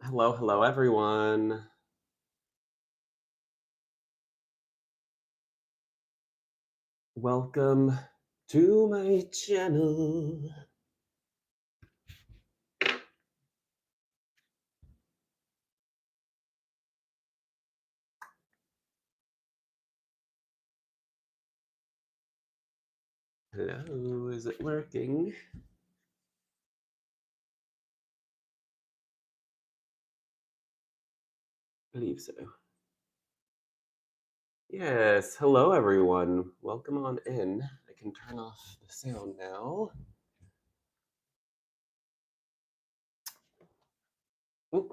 Hello, hello, everyone. Welcome to my channel. Hello, is it working? I believe so. Yes, hello, everyone. Welcome on in. I can turn off the sound now. Oop.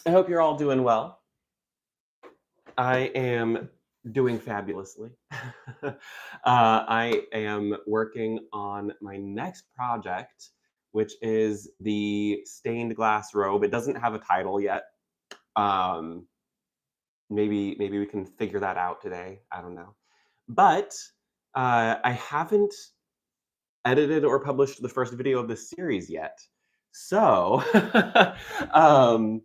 I hope you're all doing well. I am doing fabulously. I am working on my next project, which is the stained glass robe. It doesn't have a title yet. Um, maybe we can figure that out today. I don't know, but I haven't edited or published the first video of this series yet. So, um,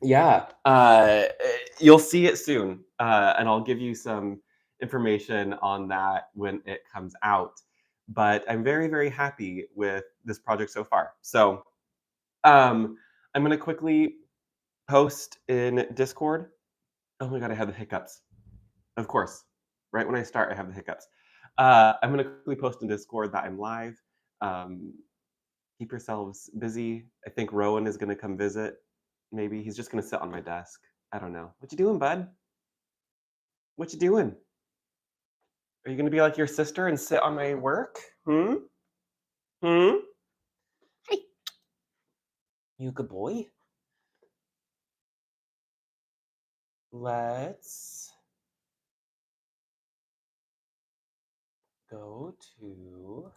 yeah, you'll see it soon, and I'll give you some information on that when it comes out. But I'm very, very happy with this project so far. So I'm going to quickly post in Discord. Oh my god, I have the hiccups. Of course, right when I start, I have the hiccups. I'm going to quickly post in Discord that I'm live. Um, Keep yourselves busy. I think Rowan is going to come visit. Maybe he's just going to sit on my desk. I don't know. What you doing, bud? What you doing? Are you going to be like your sister and sit on my work? Hmm? Hmm? Hey, you good boy. Let's go to.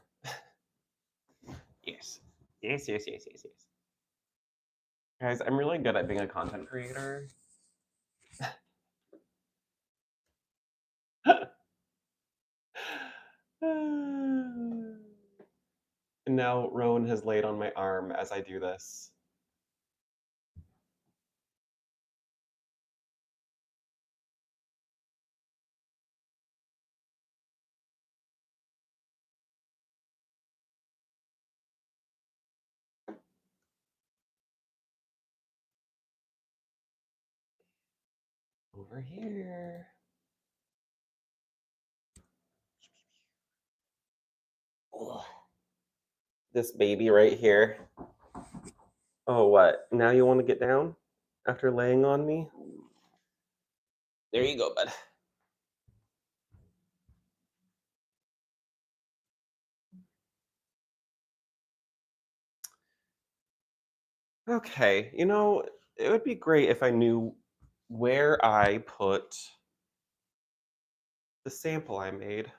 Yes. Yes. Guys, I'm really good at being a content creator. And now Rowan has laid on my arm as I do this. Over here. Ugh. This baby right here. Oh, what? Now you want to get down after laying on me? There you go, bud. Okay, it would be great if I knew where I put the sample I made.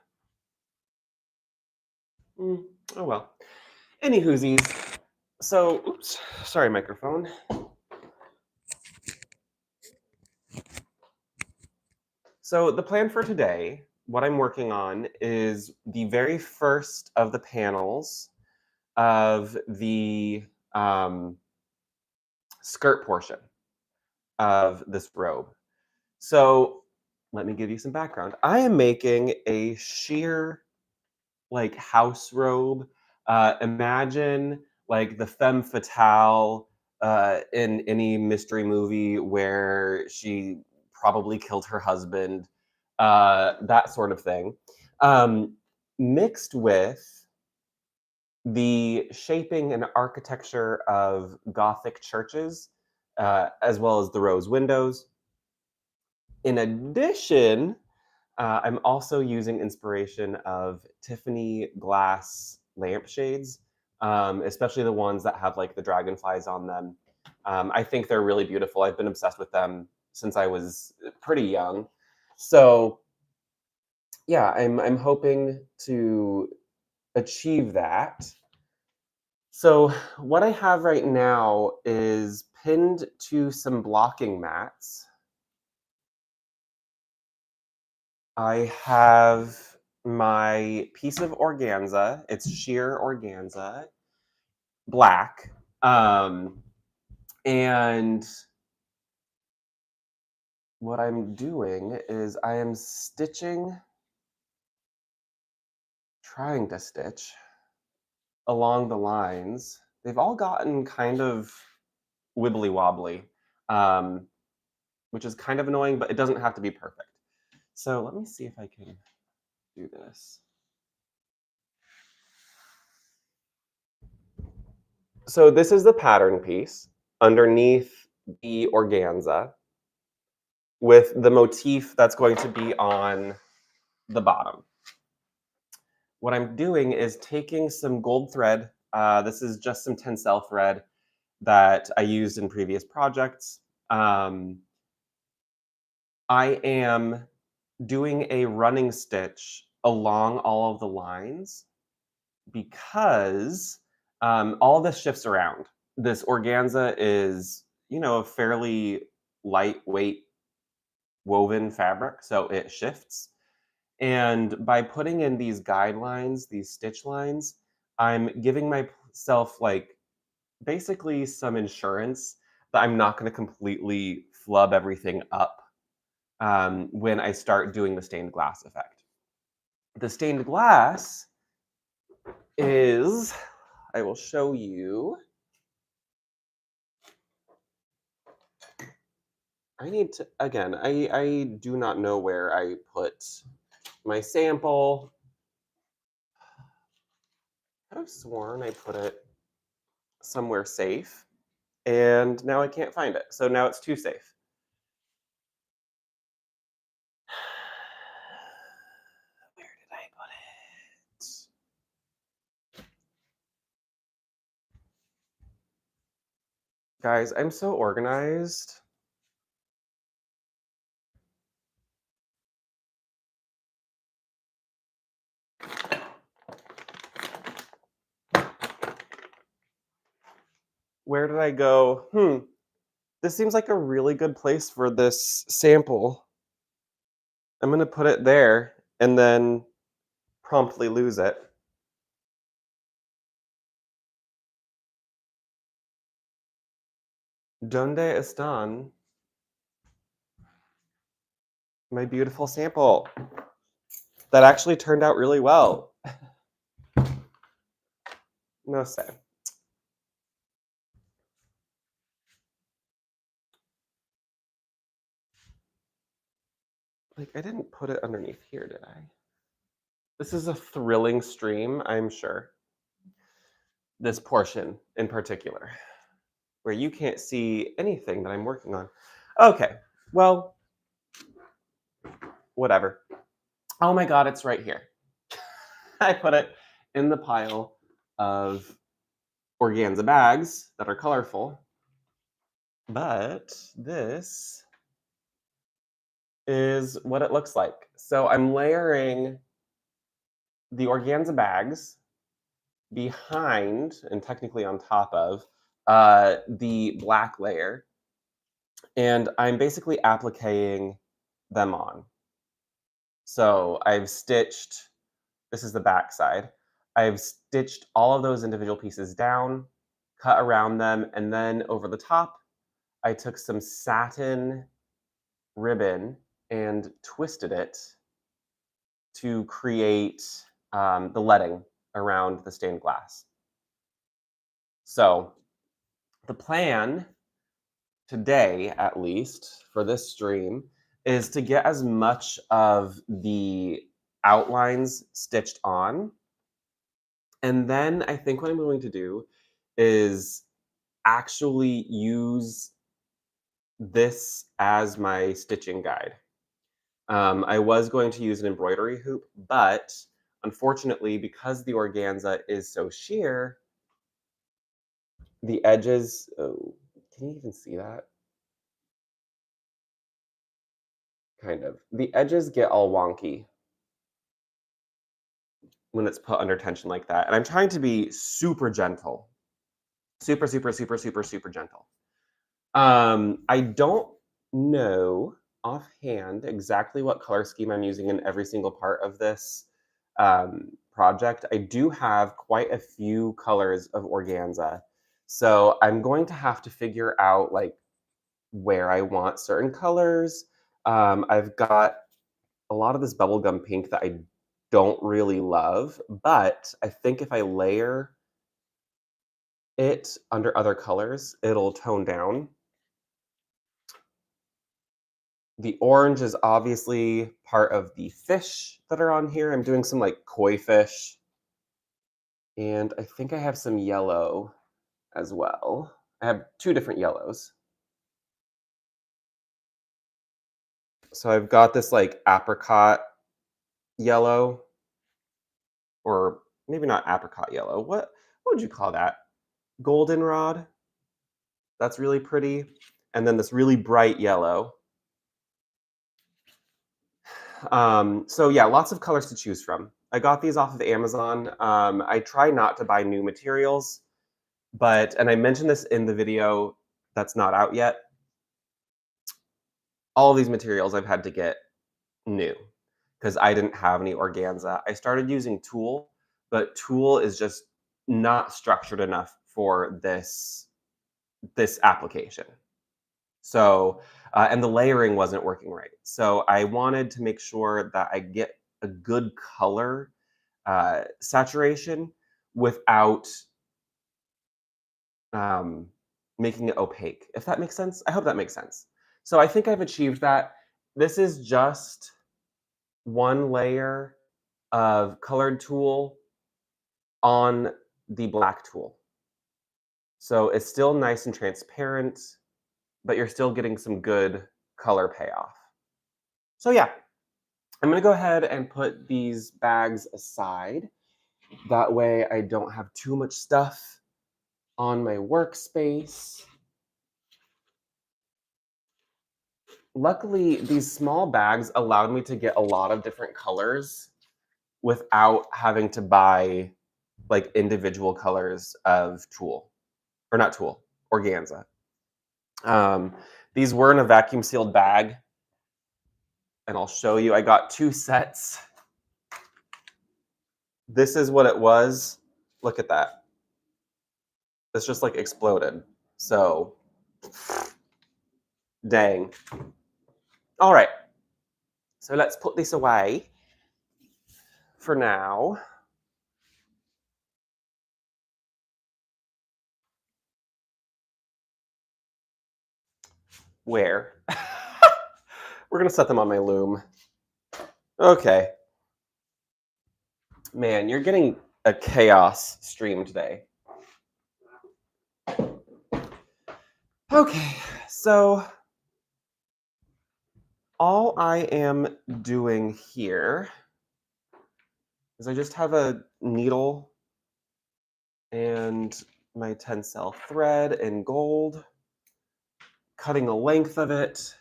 Mm, oh well. Any whoosies. So, oops, sorry, microphone. So, the plan for today, what I'm working on is the very first of the panels of the skirt portion of this robe. So, let me give you some background. I am making a sheer like house robe. Imagine like the femme fatale in any mystery movie where she probably killed her husband, that sort of thing, um, mixed with the shaping and architecture of Gothic churches, as well as the rose windows. In addition, I'm also using inspiration of Tiffany glass lampshades, especially the ones that have like the dragonflies on them. I think they're really beautiful. I've been obsessed with them since I was pretty young. So yeah, I'm hoping to achieve that. So what I have right now is pinned to some blocking mats. I have my piece of organza. It's sheer organza, black. And what I'm doing is I am trying to stitch along the lines. They've all gotten kind of wibbly wobbly, um, which is kind of annoying, but it doesn't have to be perfect. So let me see if I can do this. So this is the pattern piece underneath the organza with the motif that's going to be on the bottom. What I'm doing is taking some gold thread. This is just some Tencel thread that I used in previous projects. I am doing a running stitch along all of the lines because all this shifts around. This organza is, a fairly lightweight woven fabric, so it shifts. And by putting in these guidelines, these stitch lines, I'm giving myself like basically some insurance that I'm not going to completely flub everything up when I start doing the stained glass effect. The stained glass is, I will show you. I need to, again, I do not know where I put my sample. I could have sworn I put it somewhere safe, and now I can't find it. So now it's too safe. Where did I put it? Guys, I'm so organized. Where did I go? This seems like a really good place for this sample. I'm going to put it there and then promptly lose it. ¿Dónde están my beautiful sample? That actually turned out really well. No sé. Like, I didn't put it underneath here, did I? This is a thrilling stream, I'm sure. This portion in particular, where you can't see anything that I'm working on. Okay, well, whatever. Oh my God, it's right here. I put it in the pile of organza bags that are colorful. But this is what it looks like. So I'm layering the organza bags behind and technically on top of the black layer. And I'm basically appliquing them on. So I've stitched, this is the back side. I've stitched all of those individual pieces down, cut around them, and then over the top, I took some satin ribbon and twisted it to create the leading around the stained glass. So the plan today, at least for this stream, is to get as much of the outlines stitched on. And then I think what I'm going to do is actually use this as my stitching guide. I was going to use an embroidery hoop, but unfortunately, because the organza is so sheer, the edges, oh, can you even see that? Kind of. The edges get all wonky when it's put under tension like that. And I'm trying to be super gentle. Super, super, super, super, super gentle. I don't know offhand exactly what color scheme I'm using in every single part of this project. I do have quite a few colors of organza. So I'm going to have to figure out like where I want certain colors. I've got a lot of this bubblegum pink that I don't really love, but I think if I layer it under other colors, it'll tone down. The orange is obviously part of the fish that are on here. I'm doing some like koi fish. And I think I have some yellow as well. I have two different yellows. So I've got this like apricot yellow, or maybe not apricot yellow. What would you call that? Goldenrod. That's really pretty. And then this really bright yellow. So yeah, lots of colors to choose from. I got these off of Amazon. I try not to buy new materials, and I mentioned this in the video that's not out yet. All of these materials I've had to get new because I didn't have any organza. I started using tulle, but tulle is just not structured enough for this application. So, and the layering wasn't working right. So I wanted to make sure that I get a good color saturation without um, making it opaque, if that makes sense. I hope that makes sense. So I think I've achieved that. This is just one layer of colored tulle on the black tulle. So it's still nice and transparent, but you're still getting some good color payoff. So yeah, I'm gonna go ahead and put these bags aside. That way I don't have too much stuff on my workspace. Luckily, these small bags allowed me to get a lot of different colors without having to buy like individual colors of tulle, or not tulle, organza. These were in a vacuum sealed bag, and I'll show you. I got 2 sets. This is what it was. Look at that. It's just like exploded. So, dang. All right. So let's put this away for now. Where? We're going to set them on my loom. Okay. Man, you're getting a chaos stream today. Okay, so all I am doing here is I just have a needle and my tencel thread in gold, cutting the length of it.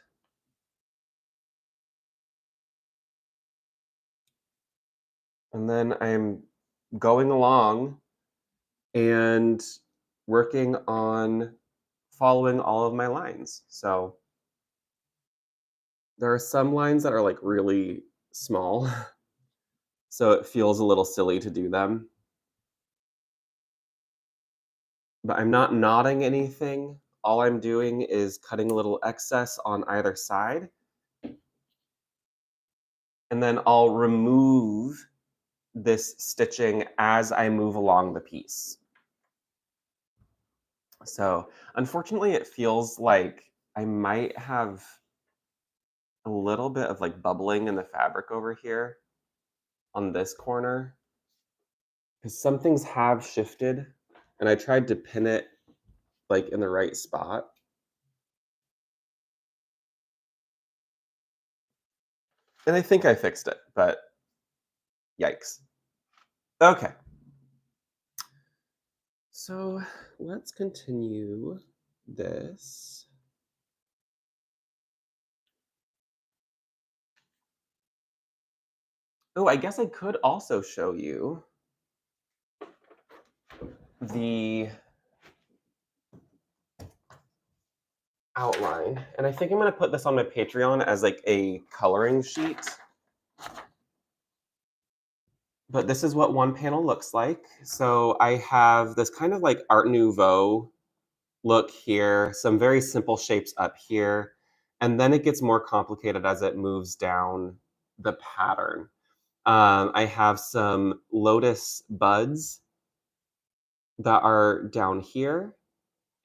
And then I'm going along and working on following all of my lines. So there are some lines that are like really small, so it feels a little silly to do them. But I'm not knotting anything. All I'm doing is cutting a little excess on either side. And then I'll remove this stitching as I move along the piece. So unfortunately, it feels like I might have a little bit of like bubbling in the fabric over here on this corner, because some things have shifted and I tried to pin it like in the right spot. And I think I fixed it, but yikes. Okay. So let's continue this. Oh, I guess I could also show you the outline. And I think I'm going to put this on my Patreon as like a coloring sheet. But this is what one panel looks like. So I have this kind of like Art Nouveau look here, some very simple shapes up here, and then it gets more complicated as it moves down the pattern. I have some lotus buds that are down here,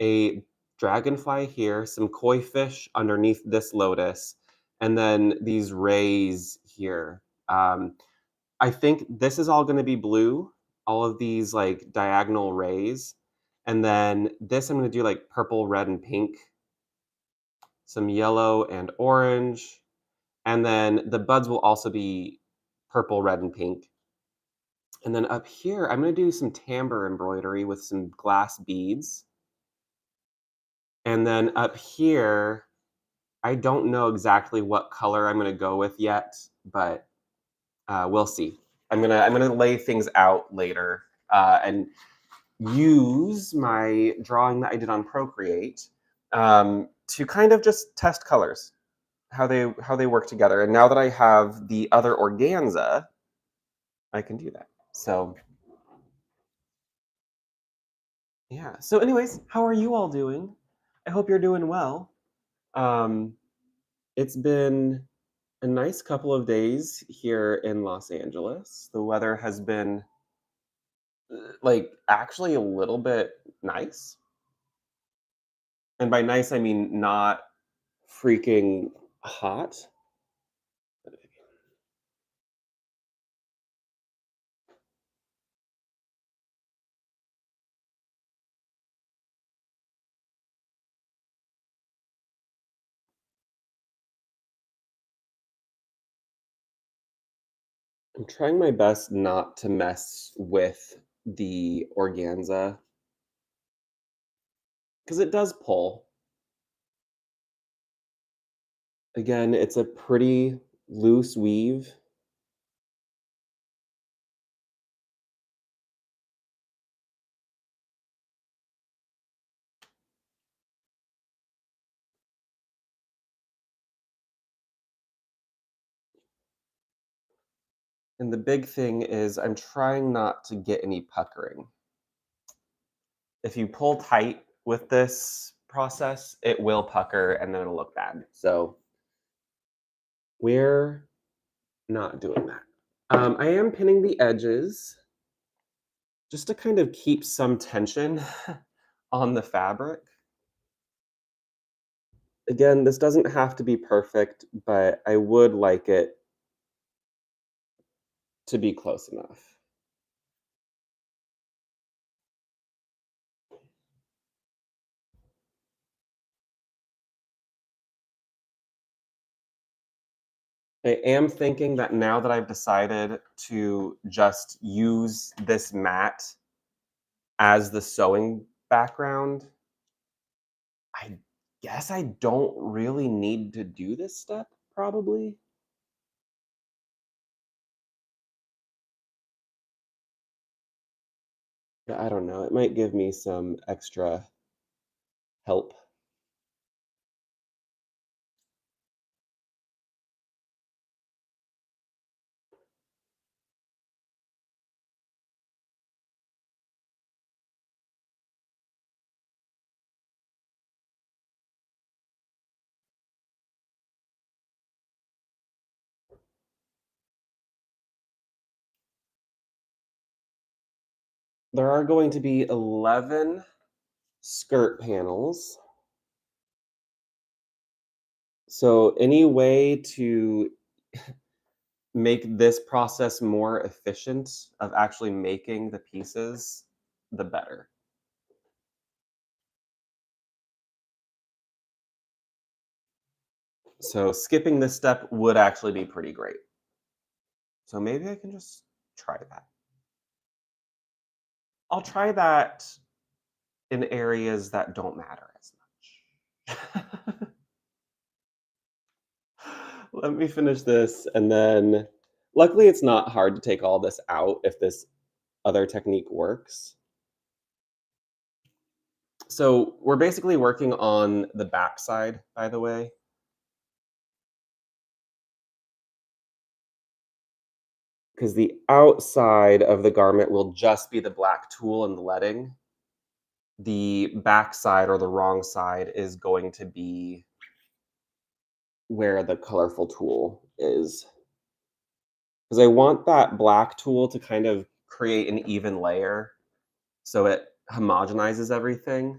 a dragonfly here, some koi fish underneath this lotus, and then these rays here. I think this is all gonna be blue, all of these like diagonal rays. And then this I'm gonna do like purple, red, and pink, some yellow and orange. And then the buds will also be purple, red, and pink. And then up here, I'm gonna do some tambour embroidery with some glass beads. And then up here, I don't know exactly what color I'm gonna go with yet, but we'll see. I'm gonna lay things out later and use my drawing that I did on Procreate to kind of just test colors, how they work together. And now that I have the other organza, I can do that. So yeah. So anyways, how are you all doing? I hope you're doing well. Um, it's been a nice couple of days here in Los Angeles. The weather has been like actually a little bit nice. And by nice, I mean not freaking hot. I'm trying my best not to mess with the organza because it does pull. Again, it's a pretty loose weave. And the big thing is I'm trying not to get any puckering. If you pull tight with this process, it will pucker and then it'll look bad. So we're not doing that. I am pinning the edges just to kind of keep some tension on the fabric. Again, this doesn't have to be perfect, but I would like it to be close enough. I am thinking that now that I've decided to just use this mat as the sewing background, I guess I don't really need to do this step, probably. Yeah, I don't know. It might give me some extra help. There are going to be 11 skirt panels. So any way to make this process more efficient of actually making the pieces, the better. So skipping this step would actually be pretty great. So maybe I can just try that. I'll try that in areas that don't matter as much. Let me finish this and then luckily it's not hard to take all this out if this other technique works. So we're basically working on the back side, by the way. because the outside of the garment will just be the black tulle and the leading. The back side or the wrong side is going to be where the colorful tulle is. Because I want that black tulle to kind of create an even layer so it homogenizes everything.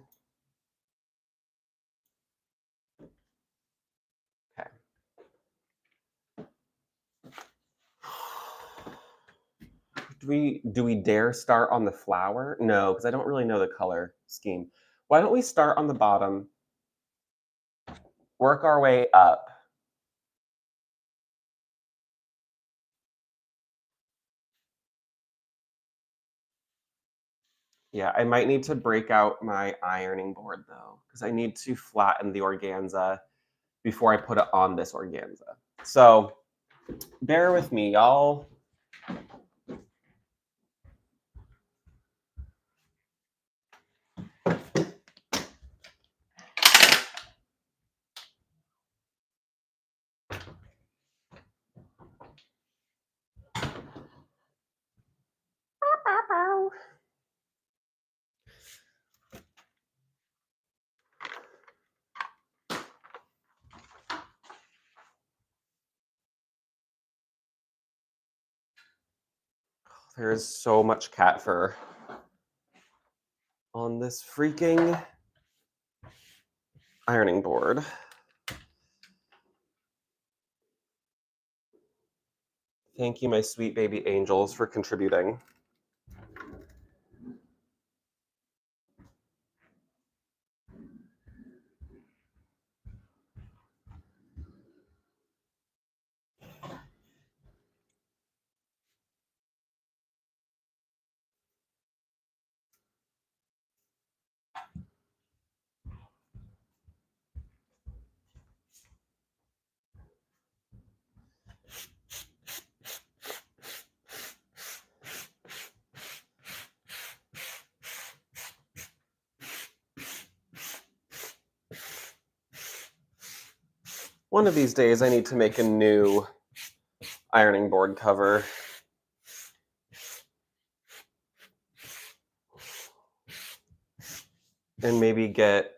Okay. Do we dare start on the flower? No, because I don't really know the color scheme. Why don't we start on the bottom, work our way up. Yeah, I might need to break out my ironing board though, because I need to flatten the organza before I put it on this organza. So bear with me, y'all. There is so much cat fur on this freaking ironing board. Thank you, my sweet baby angels, for contributing. One of these days, I need to make a new ironing board cover. And maybe get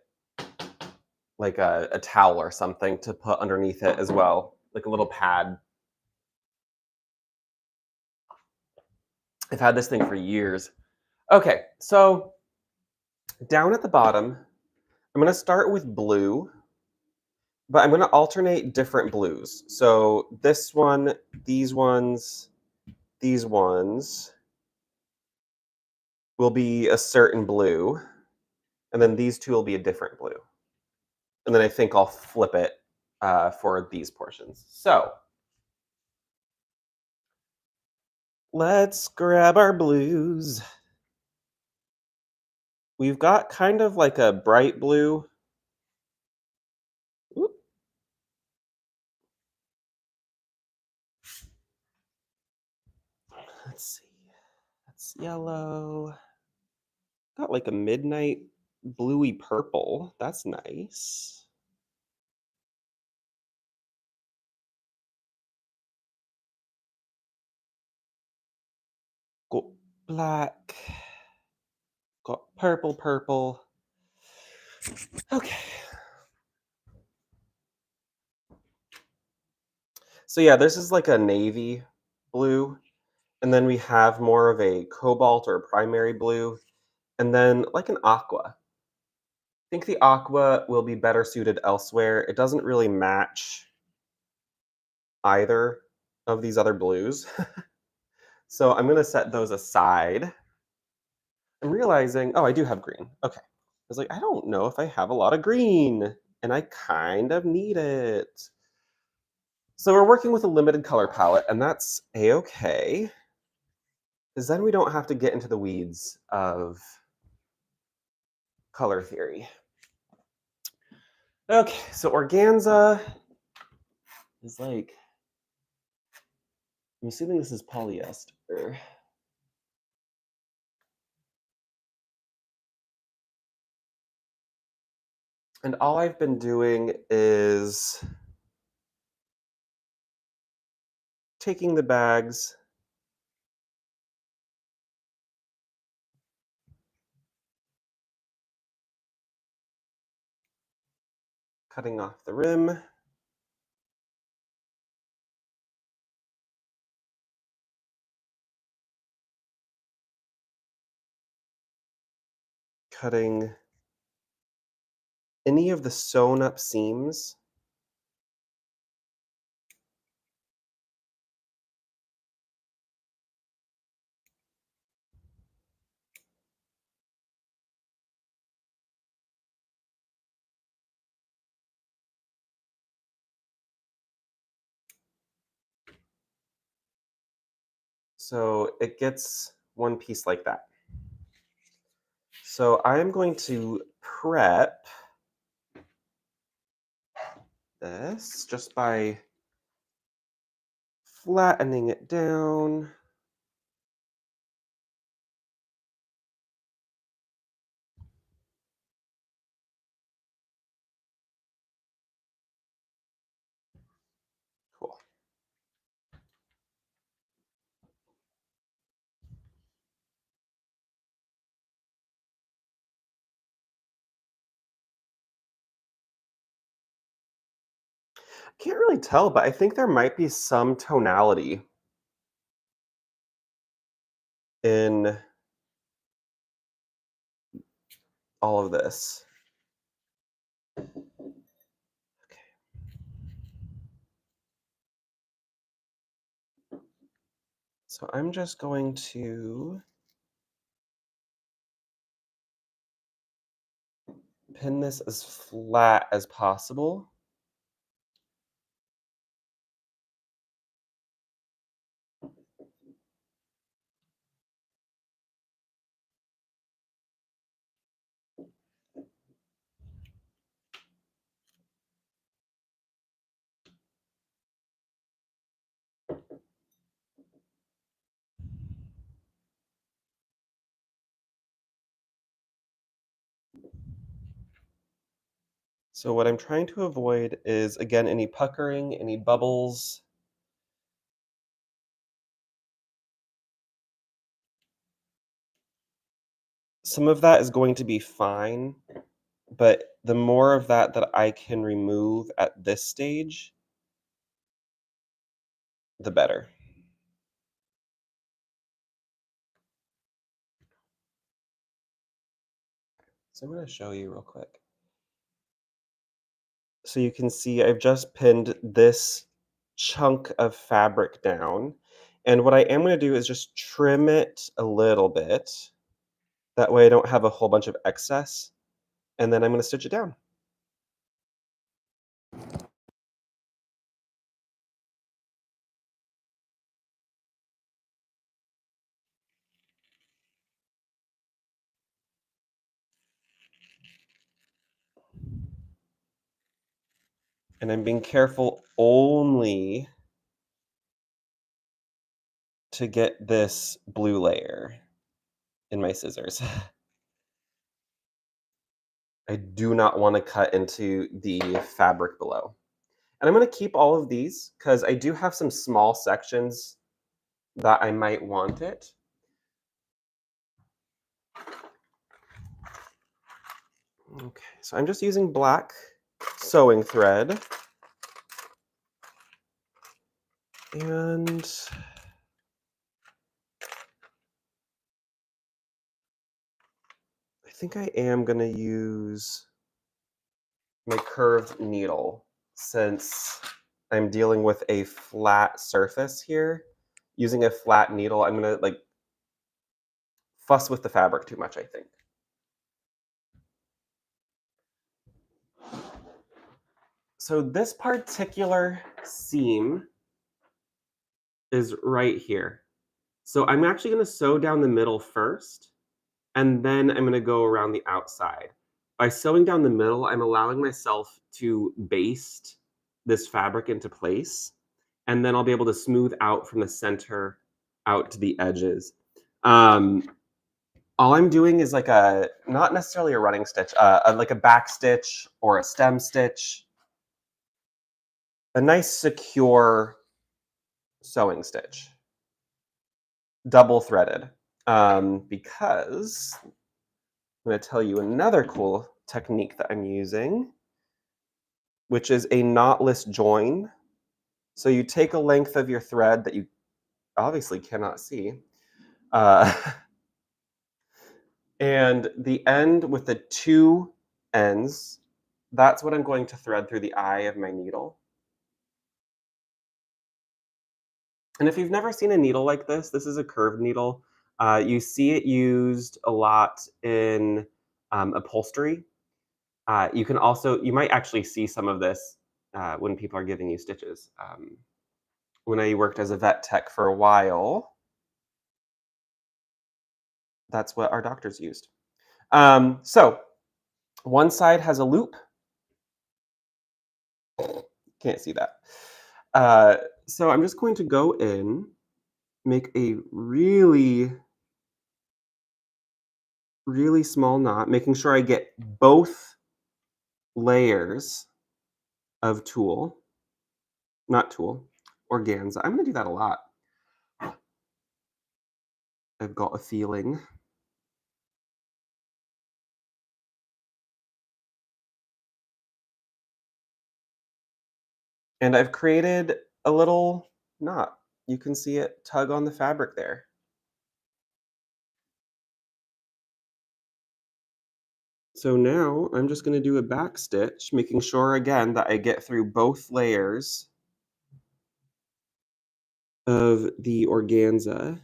like a towel or something to put underneath it as well, like a little pad. I've had this thing for years. Okay, so down at the bottom, I'm going to start with blue, but I'm going to alternate different blues. So this one, these ones will be a certain blue, and then these two will be a different blue. And then I think I'll flip it for these portions. So let's grab our blues. We've got kind of like a bright blue. Oop. Let's see. That's yellow. Got like a midnight bluey purple. That's nice. Got black. Got purple. Okay. So yeah, this is like a navy blue. And then we have more of a cobalt or a primary blue. And then like an aqua. I think the aqua will be better suited elsewhere. It doesn't really match either of these other blues. So I'm going to set those aside. I'm realizing, oh, I do have green. Okay. I was like, I don't know if I have a lot of green, and I kind of need it. So we're working with a limited color palette, and that's a-okay, because then we don't have to get into the weeds of color theory. Okay, so organza is like, I'm assuming this is polyester. And all I've been doing is taking the bags cutting off the rim. Cutting any of the sewn up seams. So it gets one piece like that. So I'm going to prep this just by flattening it down. Cool. Can't really tell, but I think there might be some tonality in all of this. Okay. So I'm just going to pin this as flat as possible. So what I'm trying to avoid is, again, any puckering, any bubbles. Some of that is going to be fine, but the more of that that I can remove at this stage, the better. So I'm going to show you real quick. So you can see I've just pinned this chunk of fabric down. And what I am going to do is just trim it a little bit. That way I don't have a whole bunch of excess. And then I'm going to stitch it down. And I'm being careful only to get this blue layer in my scissors. I do not want to cut into the fabric below. And I'm going to keep all of these because I do have some small sections that I might want it. Okay, so I'm just using black sewing thread. And I think I am going to use my curved needle since I'm dealing with a flat surface here. Using a flat needle, I'm going to like fuss with the fabric too much, I think. So this particular seam is right here. So I'm actually going to sew down the middle first, and then I'm going to go around the outside. By sewing down the middle, I'm allowing myself to baste this fabric into place, and then I'll be able to smooth out from the center out to the edges. All I'm doing is like not necessarily a running stitch, like a back stitch or a stem stitch, a nice secure sewing stitch, double threaded, because I'm going to tell you another cool technique that I'm using. which is a knotless join. So you take a length of your thread that you obviously cannot see, uh, and the end with the two ends, that's what I'm going to thread through the eye of my needle. And if you've never seen a needle like this is a curved needle. You see it used a lot in upholstery. You might actually see some of this when people are giving you stitches. When I worked as a vet tech for a while, that's what our doctors used. So one side has a loop. Can't see that. Uh, so I'm just going to go in, make a really, really small knot, making sure I get both layers of tulle, not tulle, organza. I'm gonna do that a lot. I've got a feeling. And I've created a little knot. You can see it tug on the fabric there. So now I'm just gonna do a back stitch, making sure again that I get through both layers of the organza.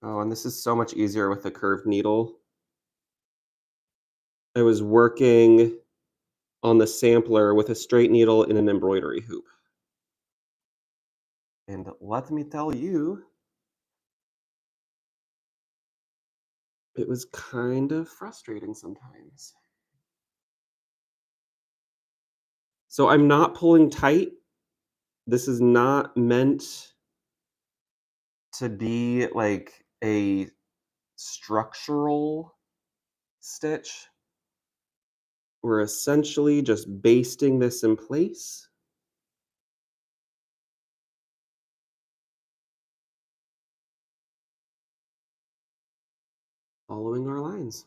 Oh, and this is so much easier with a curved needle. I was working on the sampler with a straight needle in an embroidery hoop. And let me tell you, it was kind of frustrating sometimes. So I'm not pulling tight. This is not meant to be like a structural stitch. We're essentially just basting this in place. Following our lines.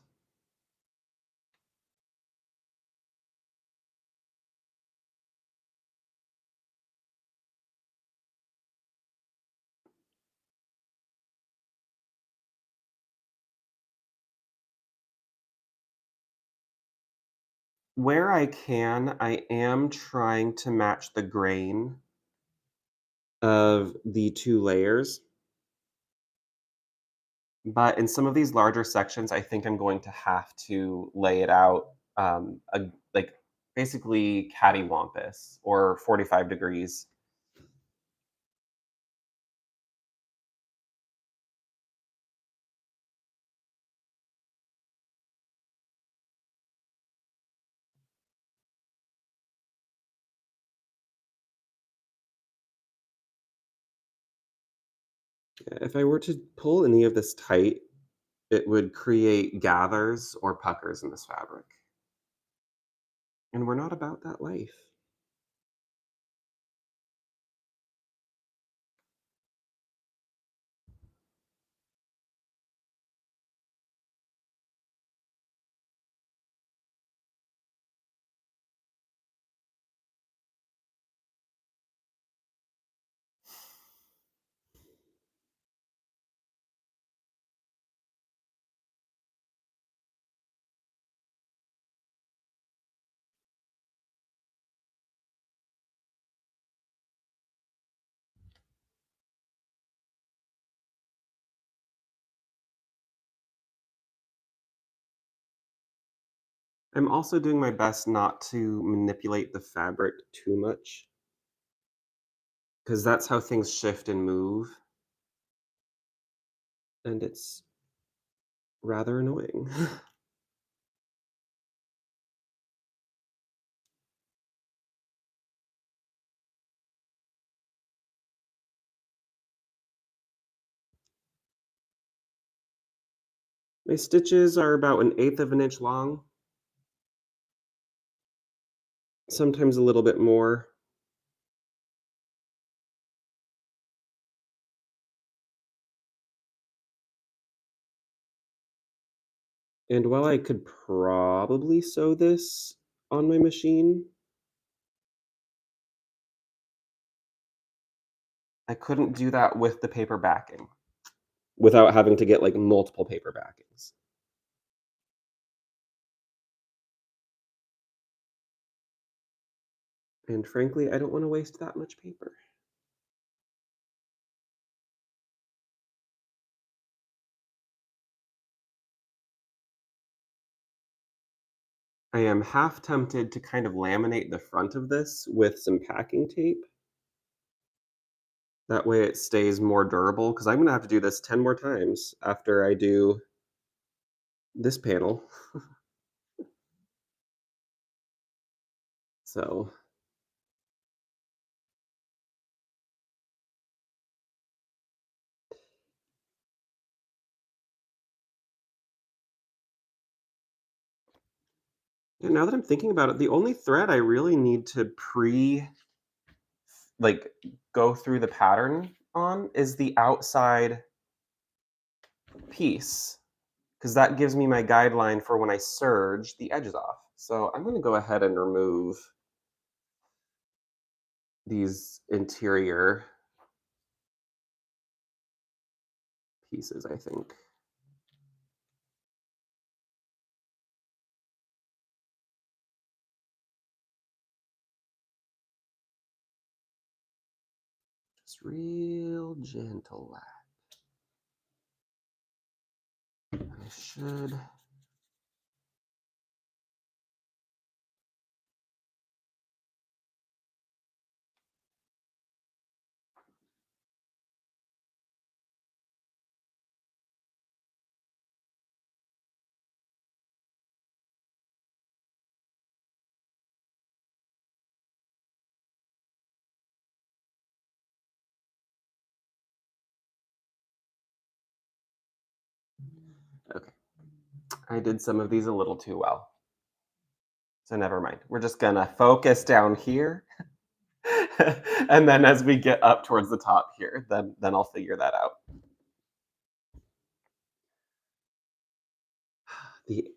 Where I can, I am trying to match the grain of the two layers. But in some of these larger sections, I think I'm going to have to lay it out, like basically cattywampus or 45 degrees. If I were to pull any of this tight, it would create gathers or puckers in this fabric. And we're not about that life. I'm also doing my best not to manipulate the fabric too much because that's how things shift and move. And it's rather annoying. My stitches are about 1/8 of an inch long, sometimes a little bit more. And while I could probably sew this on my machine, I couldn't do that with the paper backing without having to get like multiple paper backings. And frankly, I don't want to waste that much paper. I am half tempted to kind of laminate the front of this with some packing tape. That way it stays more durable because I'm going to have to do this 10 more times after I do this panel. So, yeah, now that I'm thinking about it, the only thread I really need to like go through the pattern on is the outside piece because that gives me my guideline for when I serge the edges off. So I'm going to go ahead and remove these interior pieces, I think. Just real gentle. I should. Okay. I did some of these a little too well. So never mind. We're just gonna focus down here. And then as we get up towards the top here, then I'll figure that out. The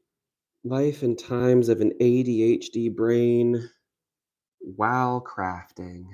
life and times of an ADHD brain while crafting.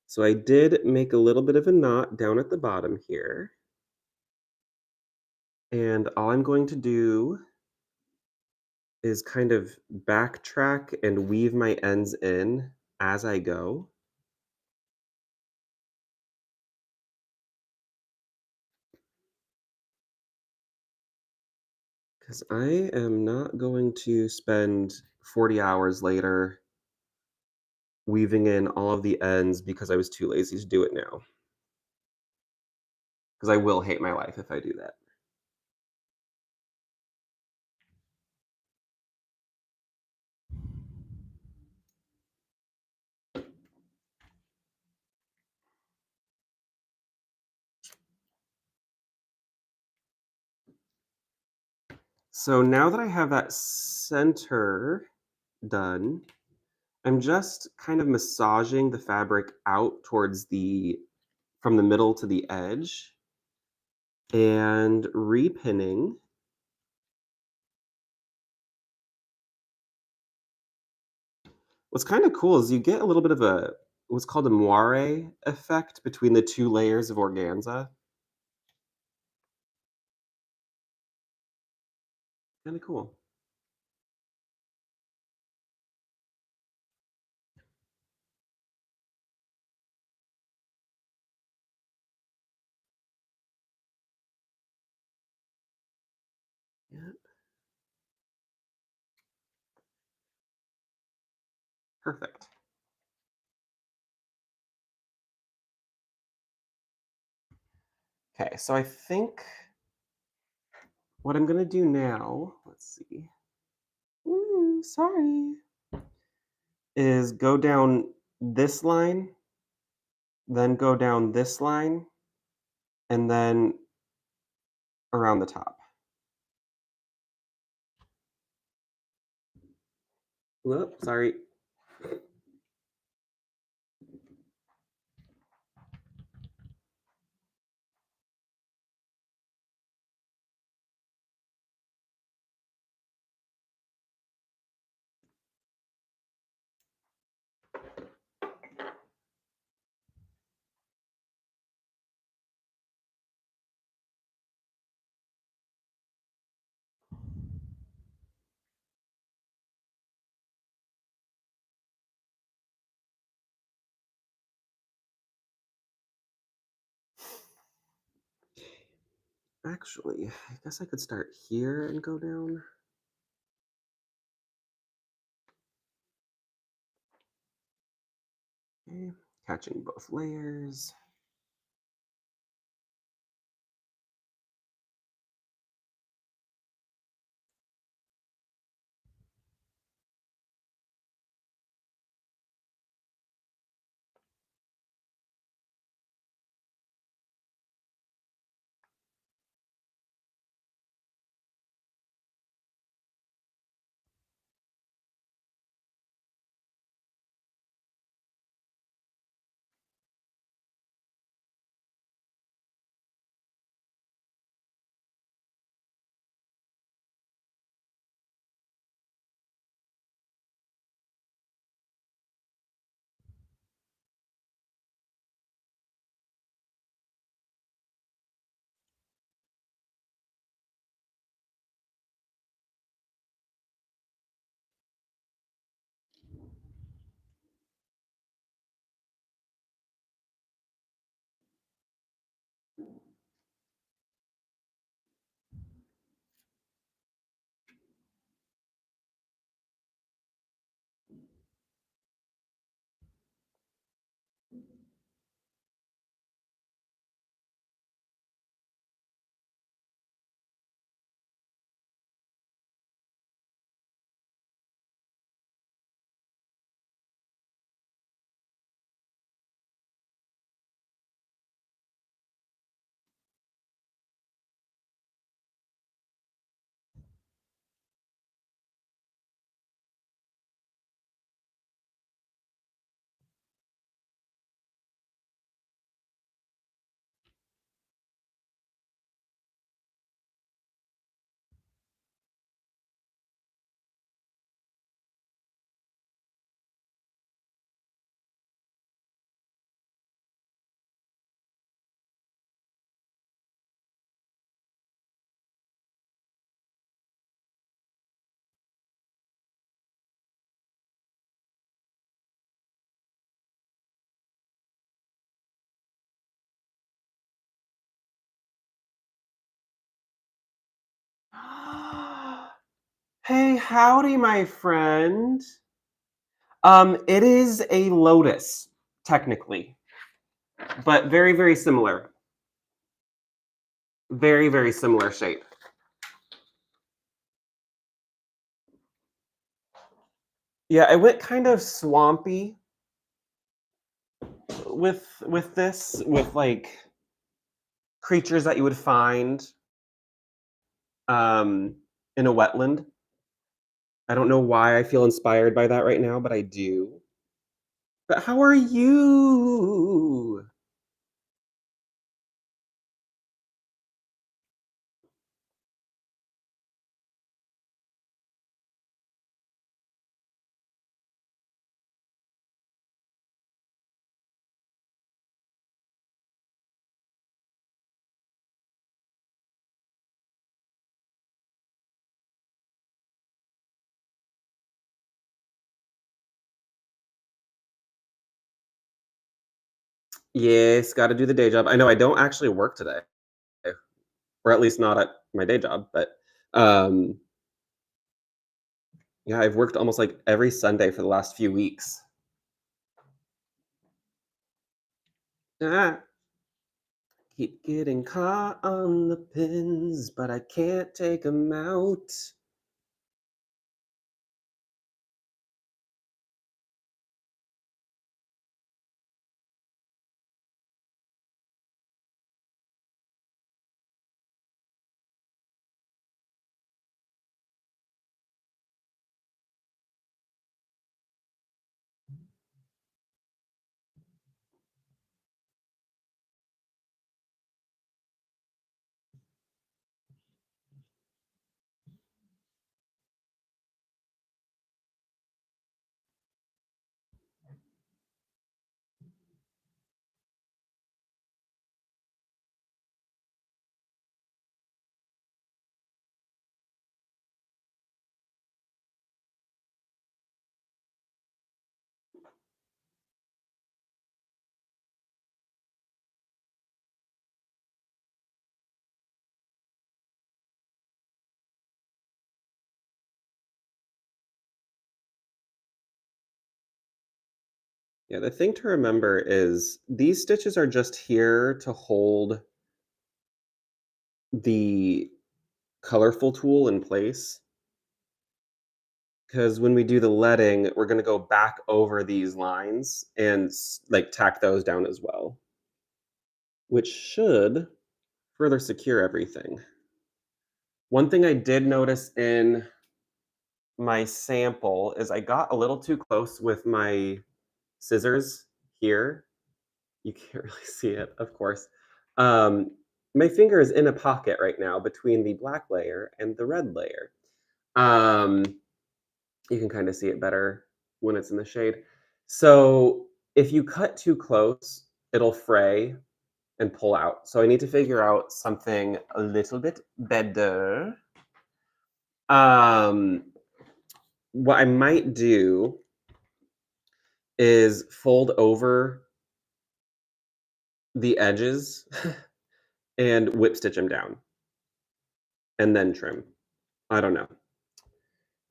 So I did make a little bit of a knot down at the bottom here. And all I'm going to do is kind of backtrack and weave my ends in as I go. Because I am not going to spend 40 hours later weaving in all of the ends because I was too lazy to do it now. Because I will hate my life if I do that. So now that I have that center done, I'm just kind of massaging the fabric out towards from the middle to the edge and repinning. What's kind of cool is you get a little bit of what's called a moire effect between the two layers of organza. Kind of cool. Yeah, perfect. Okay, so I think what I'm gonna do now, let's see. Ooh, sorry. Is go down this line, then go down this line, and then around the top. Whoop, sorry. Actually, I guess I could start here and go down. Okay, catching both layers. Hey, howdy, my friend. It is a lotus, technically, but very, very similar. Very, very similar shape. Yeah, I went kind of swampy with this, with like creatures that you would find um in a wetland. I don't know why I feel inspired by that right now, but I do. But how are you? Yes, got to do the day job. I know I don't actually work today, or at least not at my day job, but um yeah, I've worked almost like every Sunday for the last few weeks. Ah, Keep getting caught on the pins, but I can't take them out. Yeah, the thing to remember is these stitches are just here to hold the colorful tool in place. Because when we do the leading, we're going to go back over these lines and like tack those down as well, which should further secure everything. One thing I did notice in my sample is I got a little too close with my scissors here. You can't really see it, of course. Um, my finger is in a pocket right now between the black layer and the red layer. Um, you can kind of see it better when it's in the shade. So if you cut too close, it'll fray and pull out. So I need to figure out something a little bit better. Um, what I might do is fold over the edges and whip stitch them down and then trim. I don't know.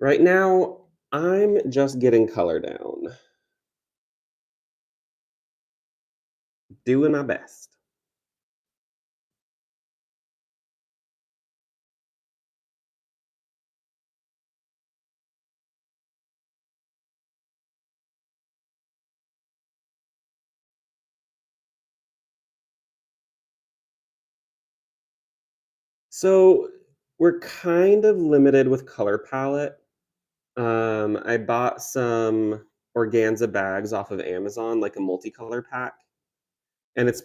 Right now, I'm just getting color down, doing my best. So we're kind of limited with color palette. I bought some organza bags off of Amazon, like a multicolor pack, and it's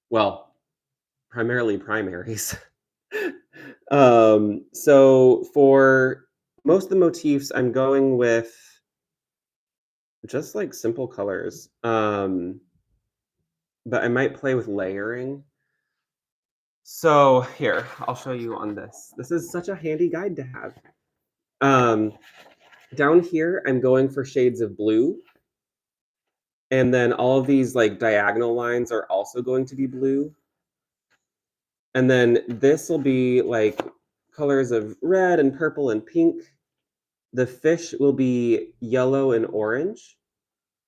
well, primarily primaries. So for most of the motifs, I'm going with just like simple colors. But I might play with layering. So here, I'll show you on this. This is such a handy guide to have. Um, Down here, I'm going for shades of blue. And then all of these like diagonal lines are also going to be blue. And then this will be like colors of red and purple and pink. The fish will be yellow and orange.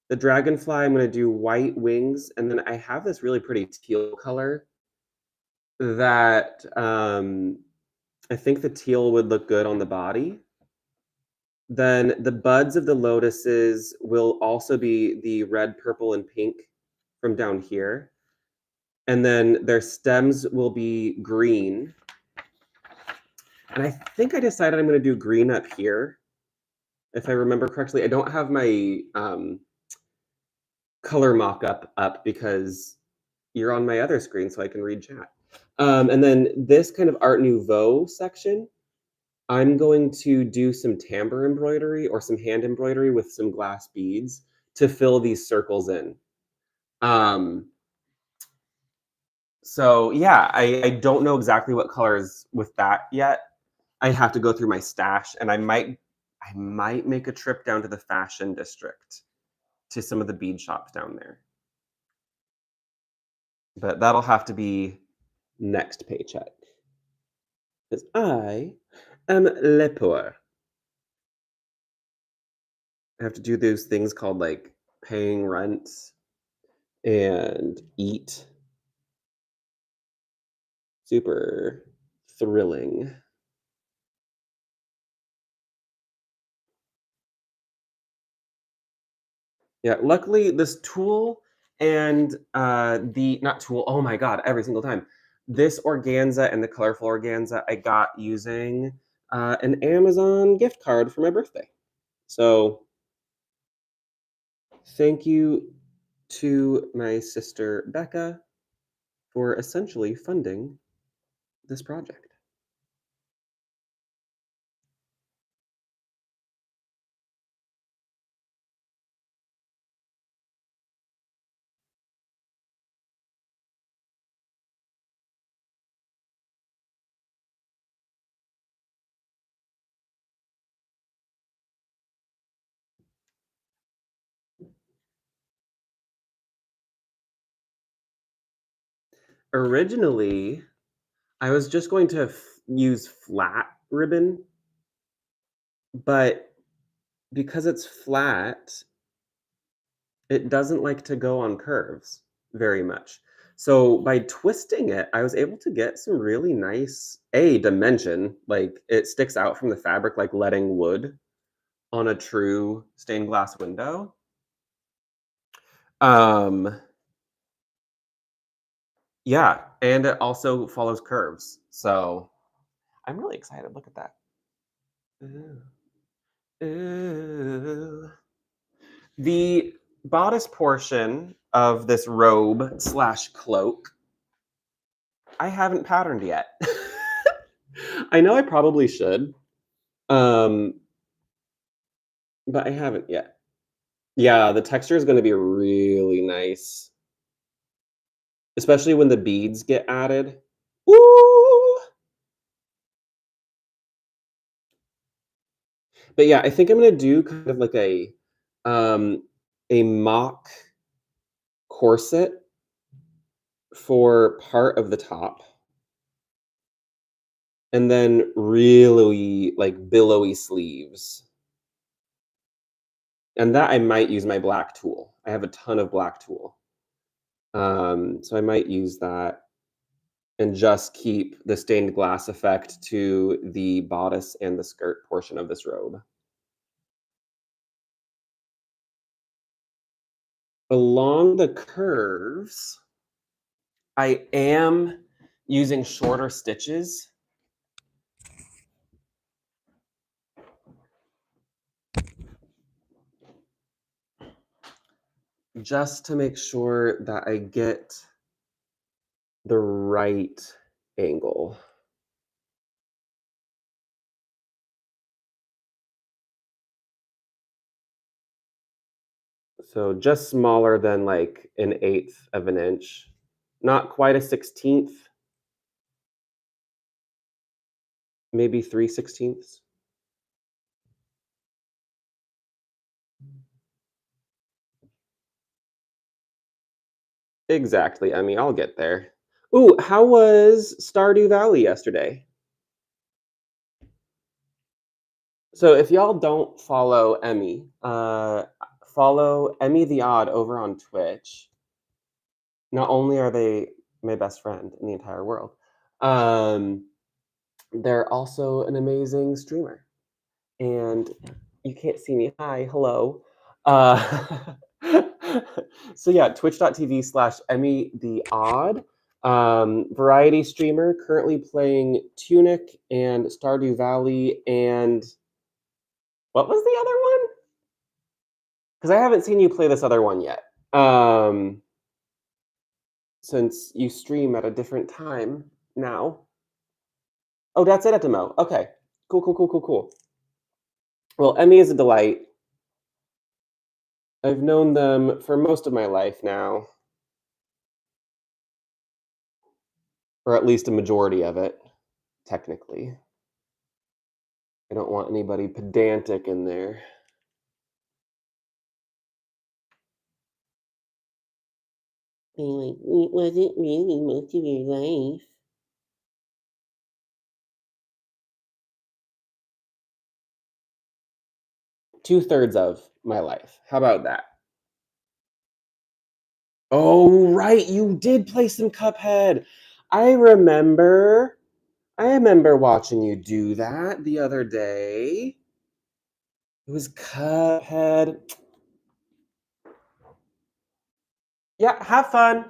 The dragonfly, I'm going to do white wings. And then I have this really pretty teal color that I think the teal would look good on the body. Then the buds of the lotuses will also be the red, purple, and pink from down here. And then their stems will be green. And I think I decided I'm going to do green up here, if I remember correctly. I don't have my color mock-up up because you're on my other screen, so I can read chat. And then this kind of Art Nouveau section, I'm going to do some tambour embroidery or some hand embroidery with some glass beads to fill these circles in. Um, so yeah, I don't know exactly what colors with that yet. I have to go through my stash, and I might make a trip down to the fashion district to some of the bead shops down there. But that'll have to be next paycheck. Because I am le poor. I have to do those things called like paying rent and eat. Super thrilling. Yeah, luckily this tool and the not tool, oh my god, every single time. This organza and the colorful organza I got using an Amazon gift card for my birthday. So thank you to my sister Becca for essentially funding this project. Originally, I was just going to use flat ribbon, but because it's flat, it doesn't like to go on curves very much. So by twisting it, I was able to get some really nice dimension. Like it sticks out from the fabric like letting wood on a true stained glass window. Um yeah, and it also follows curves. So I'm really excited. Look at that. Ooh. Ooh. The bodice portion of this robe slash cloak I haven't patterned yet. I know I probably should, um, but I haven't yet. Yeah, the texture is gonna be really nice, especially when the beads get added. Ooh! But yeah, I think I'm gonna do kind of like um, a mock corset for part of the top, and then really like billowy sleeves. And that I might use my black tulle. I have a ton of black tulle. So I might use that and just keep the stained glass effect to the bodice and the skirt portion of this robe. Along the curves, I am using shorter stitches just to make sure that I get the right angle. So just smaller than like an eighth of an inch, not quite a 16th, maybe 3/16. Exactly. I mean, I'll get there. Ooh, how was Stardew Valley yesterday? So if y'all don't follow Emmy, follow Emmy the Odd over on Twitch. Not only are they my best friend in the entire world, um, they're also an amazing streamer. And you can't see me. Hi, hello. Uh, so yeah, twitch.tv/Emmy the Odd. Variety streamer, currently playing Tunic and Stardew Valley. And what was the other one? Because I haven't seen you play this other one yet. Since you stream at a different time now. Oh, that's it at Demo. Okay. Cool, cool, cool, cool, cool. Well, Emmy is a delight. I've known them for most of my life now, or at least a majority of it, technically. I don't want anybody pedantic in there. Like, was it really most of your life? Two-thirds of my life. How about that? Oh, right, you did play some Cuphead. I remember. I remember watching you do that the other day. It was Cuphead. Yeah, have fun.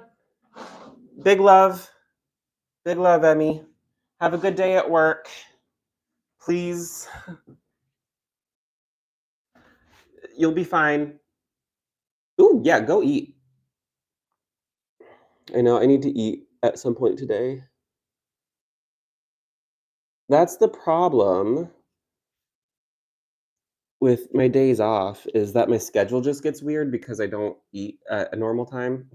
Big love. Big love, Emmy. Have a good day at work. Please. You'll be fine. Ooh, yeah, go eat. I know, I need to eat at some point today. That's the problem with my days off is that my schedule just gets weird because I don't eat at a normal time.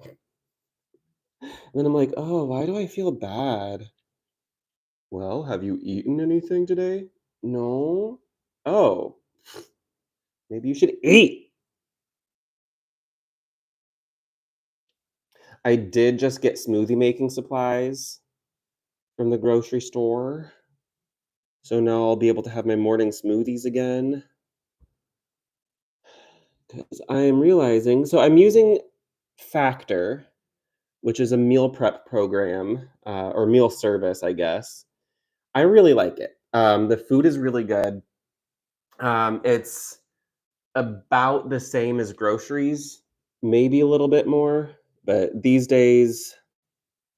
And then I'm like, "Oh, why do I feel bad?" "Well, have you eaten anything today?" "No." "Oh, maybe you should eat." I did just get smoothie making supplies from the grocery store, so now I'll be able to have my morning smoothies again. 'Cause I'm realizing I'm using Factor, which is a meal prep program, or meal service, I guess. I really like it. The food is really good. It's about the same as groceries, maybe a little bit more, but these days,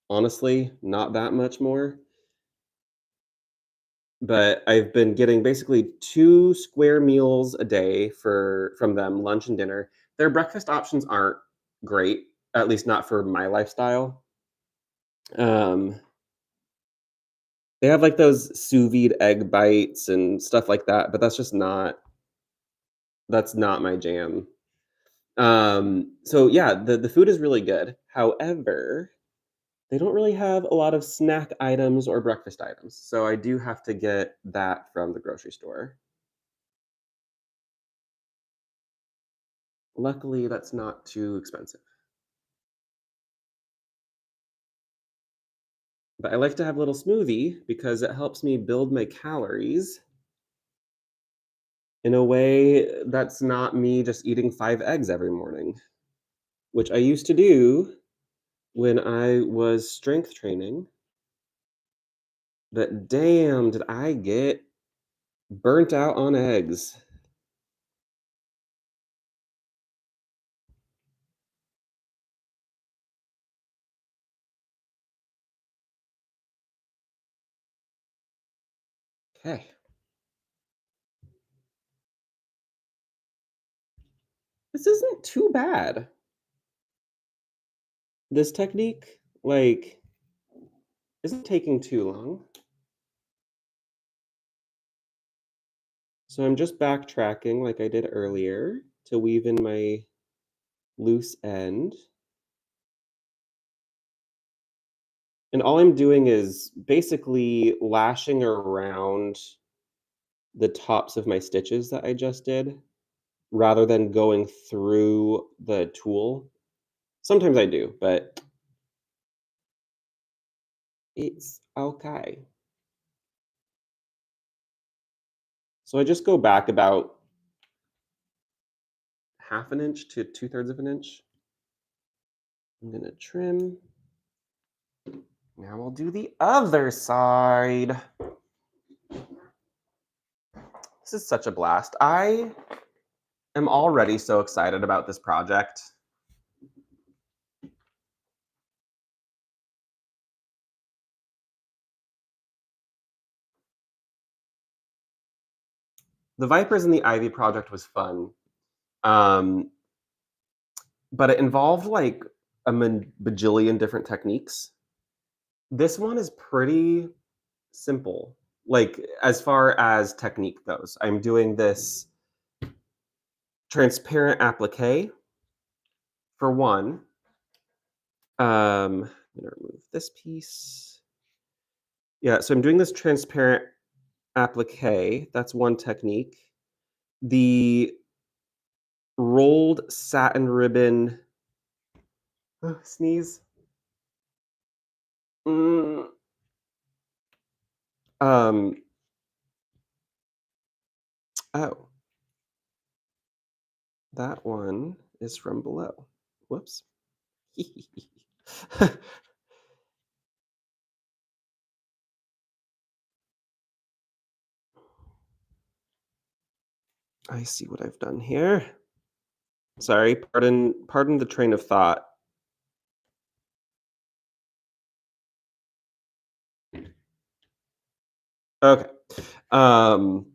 honestly, not that much more. But I've been getting basically 2 square meals a day from them, lunch and dinner. Their breakfast options aren't great, at least not for my lifestyle. Um, they have, like, those sous vide egg bites and stuff like that, but that's not my jam. So yeah, the food is really good. However, they don't really have a lot of snack items or breakfast items, so I do have to get that from the grocery store. Luckily, that's not too expensive. But I like to have a little smoothie because it helps me build my calories in a way that's not me just eating 5 eggs every morning, which I used to do when I was strength training. But damn, did I get burnt out on eggs. Okay. This isn't too bad. This technique, like, isn't taking too long. So I'm just backtracking like I did earlier to weave in my loose end. And all I'm doing is basically lashing around the tops of my stitches that I just did rather than going through the tool. Sometimes I do, but it's okay. So I just go back about half an inch to 2/3 of an inch. I'm gonna trim. Now we'll do the other side. This is such a blast. I am already so excited about this project. The Vipers and the Ivy project was fun, um, but it involved like bajillion different techniques. This one is pretty simple, like as far as technique goes. I'm doing this transparent applique for one. I'm gonna remove this piece. Yeah, so I'm doing this transparent applique. That's one technique. The rolled satin ribbon sneeze. Mm, um, oh, that one is from below. Whoops. I see what I've done here. Sorry, pardon the train of thought. Okay. Um,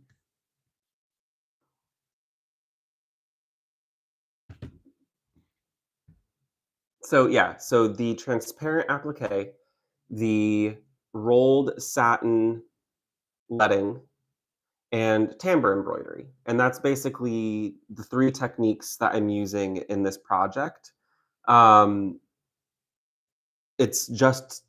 so yeah, so the transparent applique, the rolled satin letting, and timbre embroidery. And that's basically the three techniques that I'm using in this project. Um, it's just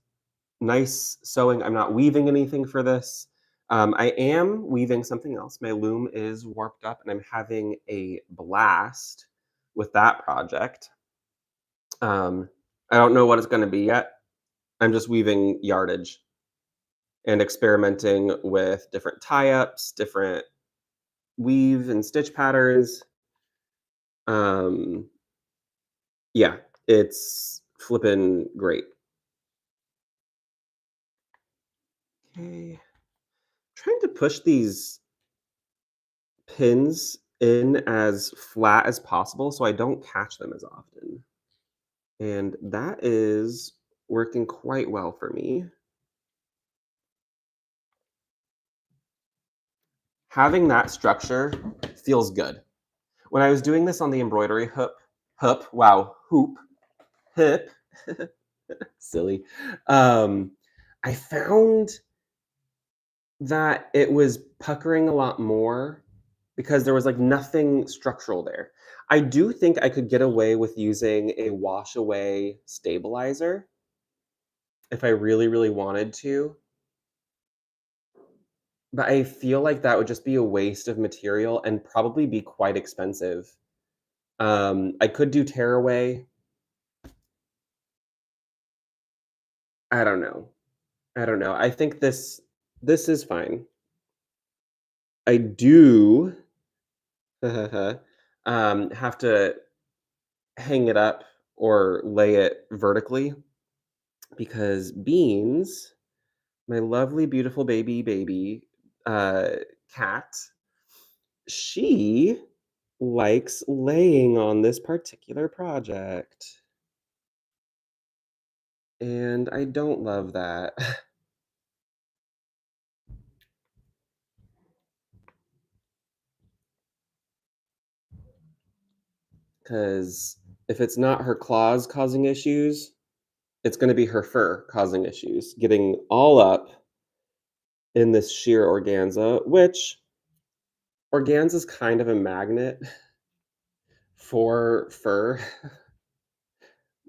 nice sewing. I'm not weaving anything for this. I am weaving something else. My loom is warped up and I'm having a blast with that project. Um, I don't know what it's going to be yet. I'm just weaving yardage and experimenting with different tie ups, different weave and stitch patterns. Um, yeah, it's flipping great. Okay. Trying to push these pins in as flat as possible so I don't catch them as often. And that is working quite well for me. Having that structure feels good. When I was doing this on the embroidery hip, silly. I found that it was puckering a lot more because there was like nothing structural there. I do think I could get away with using a wash away stabilizer if I really, really wanted to, but I feel like that would just be a waste of material and probably be quite expensive. I could do tearaway. I don't know. I don't know. I think this is fine. I do have to hang it up or lay it vertically because Beans, my lovely, beautiful baby uh, cat, she likes laying on this particular project. And I don't love that. Because if it's not her claws causing issues, it's going to be her fur causing issues, getting all up in this sheer organza, which organza is kind of a magnet for fur.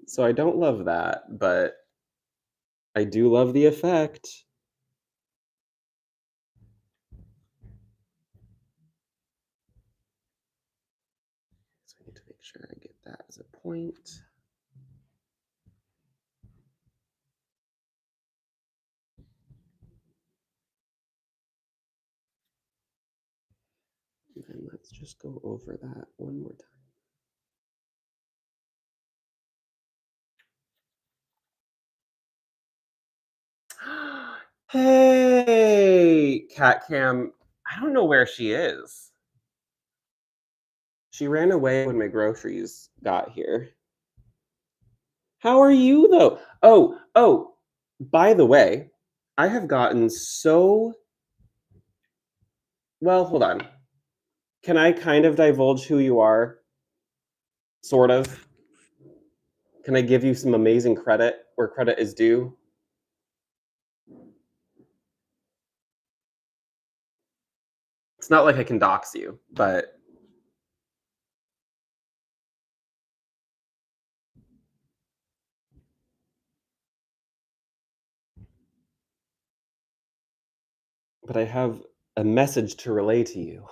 So I don't love that, but I do love the effect. So I need to make sure I get that as a point. And let's just go over that one more time. Hey, Cat Cam. I don't know where she is. She ran away when my groceries got here. How are you though? Oh, by the way, I have gotten so well, hold on. Can I kind of divulge who you are? Sort of. Can I give you some amazing credit where credit is due? It's not like I can dox you, but I have a message to relay to you.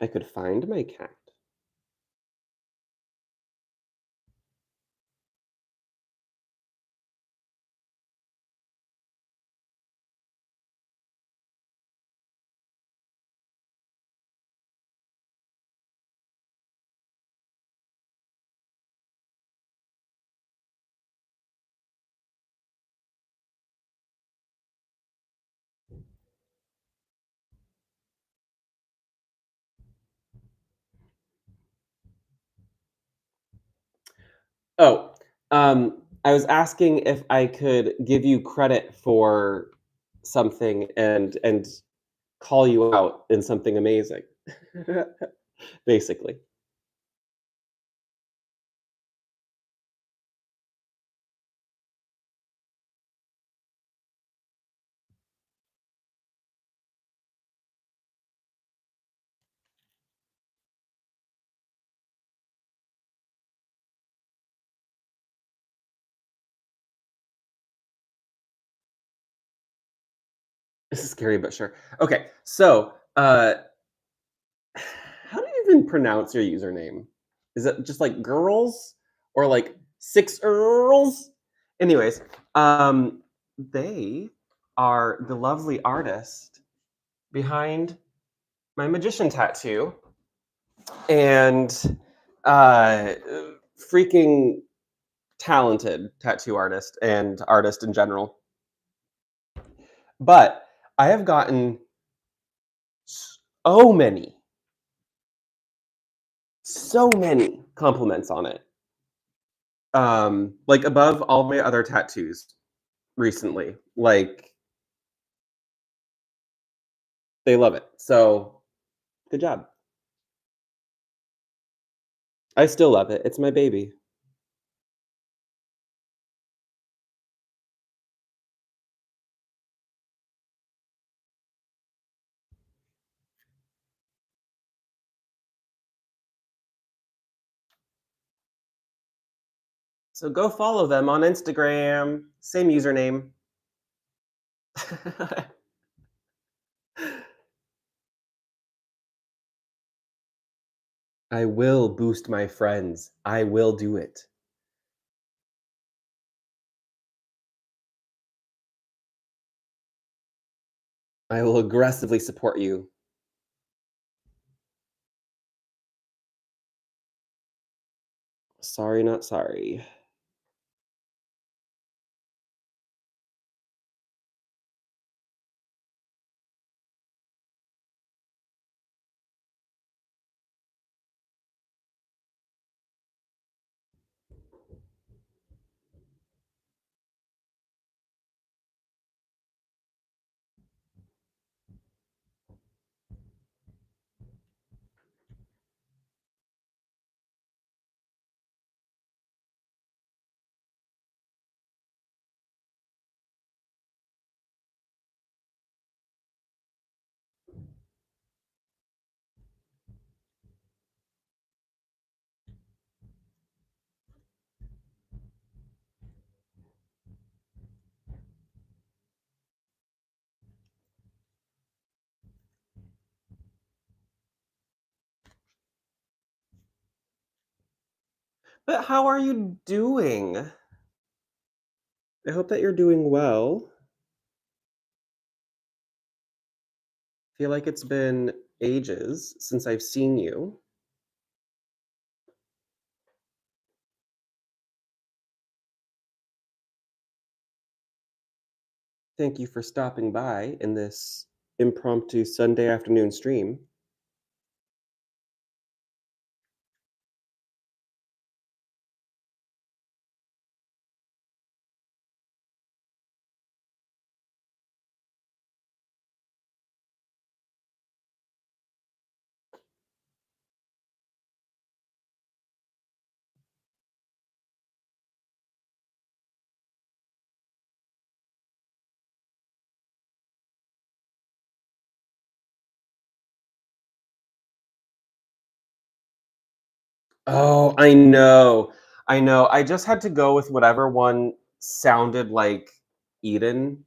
I could find my cat. Oh, I was asking if I could give you credit for something and call you out in something amazing, basically. This is scary, but sure. Okay, so, how do you even pronounce your username? Is it just like girls or like six girls? Anyways, they are the lovely artist behind my magician tattoo and uh freaking talented tattoo artist and artist in general. But I have gotten so many, so many compliments on it. Like above all my other tattoos recently. Like they love it. So good job. I still love it. It's my baby. So go follow them on Instagram. Same username. I will boost my friends. I will do it. I will aggressively support you. Sorry, not sorry. But how are you doing? I hope that you're doing well. Feel like it's been ages since I've seen you. Thank you for stopping by in this impromptu Sunday afternoon stream. Oh, I know. I know. I just had to go with whatever one sounded like Eden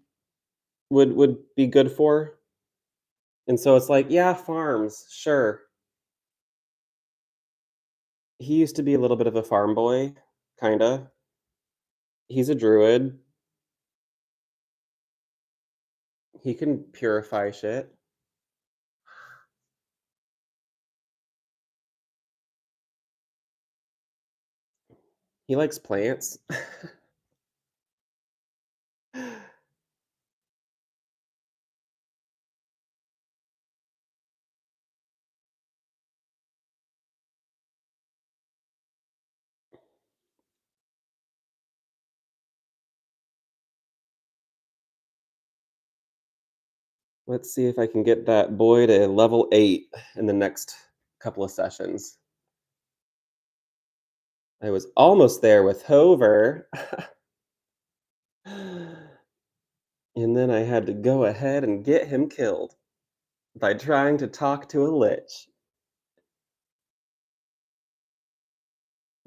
would be good for. And so it's like, yeah, farms, sure. He used to be a little bit of a farm boy, kinda. He's a druid. He can purify shit. He likes plants. Let's see if I can get that boy to level 8 in the next couple of sessions. I was almost there with Hover. And then I had to go ahead and get him killed by trying to talk to a lich.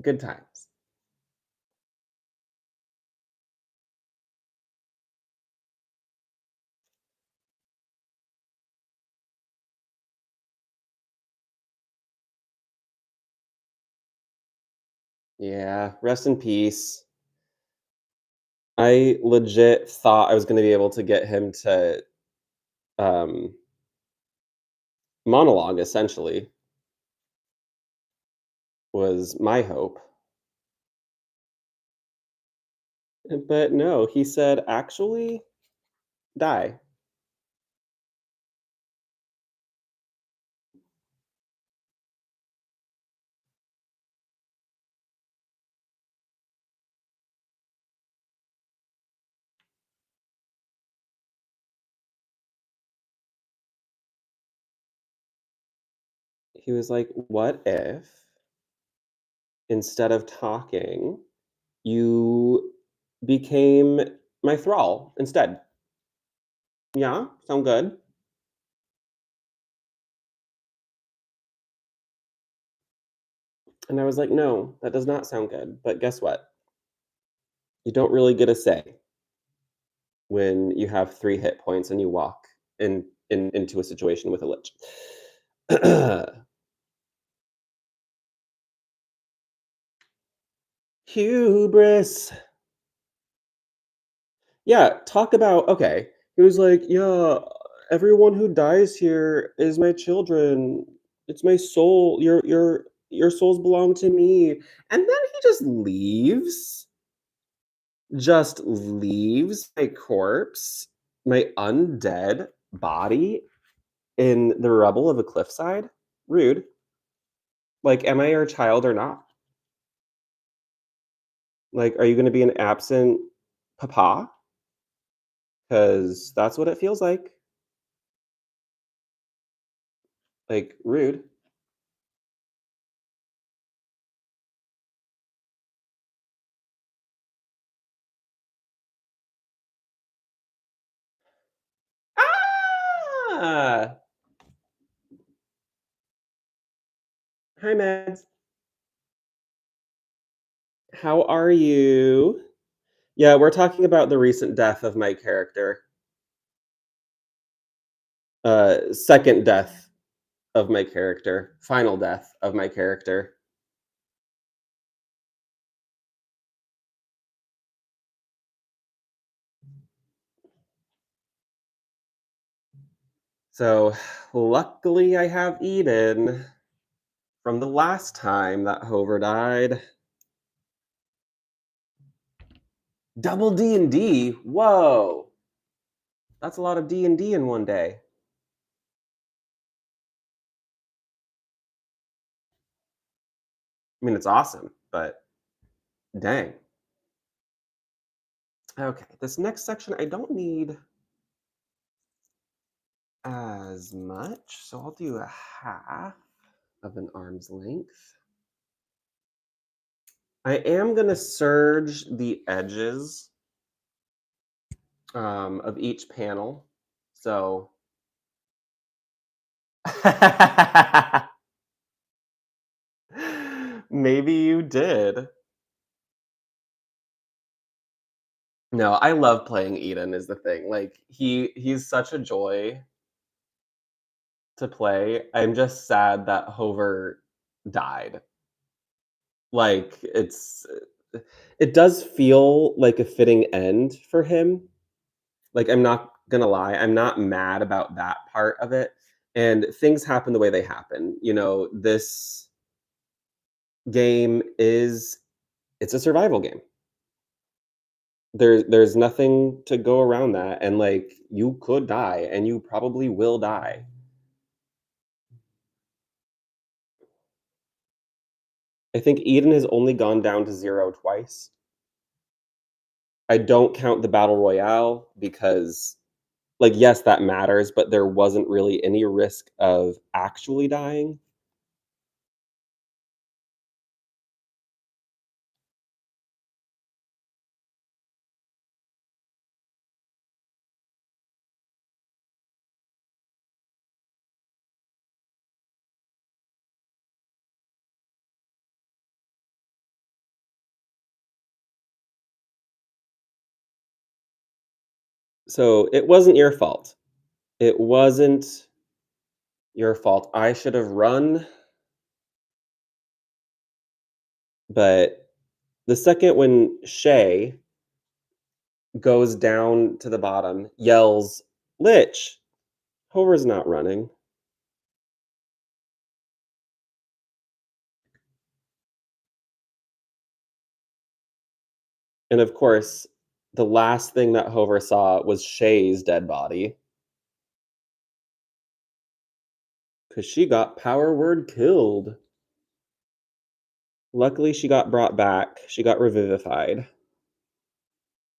Good times. Yeah, rest in peace. I legit thought I was gonna be able to get him to, um, monologue, essentially, was my hope. But no, he said, "Actually, die." He was like, "What if instead of talking, you became my thrall instead?" Yeah, sound good? And I was like, "No, that does not sound good, but guess what? You don't really get a say when you have 3 hit points and you walk into a situation with a lich." Hubris. Yeah, talk about okay. He was like, "Yeah, everyone who dies here is my children. It's my soul. Your souls belong to me." And then he just leaves my corpse, my undead body in the rubble of a cliffside. Rude. Like, am I your child or not? Like, are you going to be an absent papa? Because that's what it feels like. Like, rude. Ah! Hi, Mads. How are you? Yeah, we're talking about the recent death of my character. Second death of my character. Final death of my character. So, luckily, I have Eden from the last time that Hover died. Double D&D. Whoa, that's a lot of D&D in one day. I mean, it's awesome, but dang. Okay, this next section I don't need as much, so I'll do a half of an arm's length. I am gonna serge the edges of each panel. So maybe you did. No, I love playing Eden is the thing. Like he's such a joy to play. I'm just sad that Hover died. Like it does feel like a fitting end for him. Like I'm not gonna lie, I'm not mad about that part of it. And things happen the way they happen. You know, this game is it's a survival game. There's nothing to go around that, and, like, you could die, and you probably will die. I think Eden has only gone down to 0 twice. I don't count the battle royale because Like, yes, that matters, but there wasn't really any risk of actually dying. So it wasn't your fault. It wasn't your fault. I should have run, but the second when Shay goes down to the bottom, yells, "Lich!" Hover's not running. And of course, the last thing that Hover saw was Shay's dead body because she got power word killed. Luckily, she got brought back. She got revivified.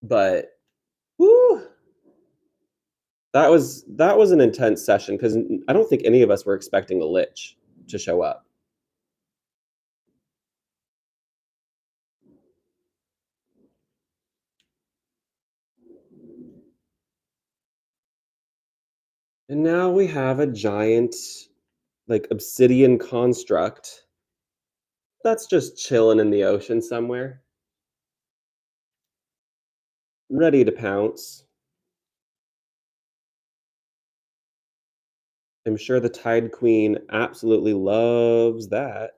But whew, that was an intense session because I don't think any of us were expecting a lich to show up. And now we have a giant, like, obsidian construct that's just chilling in the ocean somewhere, ready to pounce. I'm sure the Tide Queen absolutely loves that.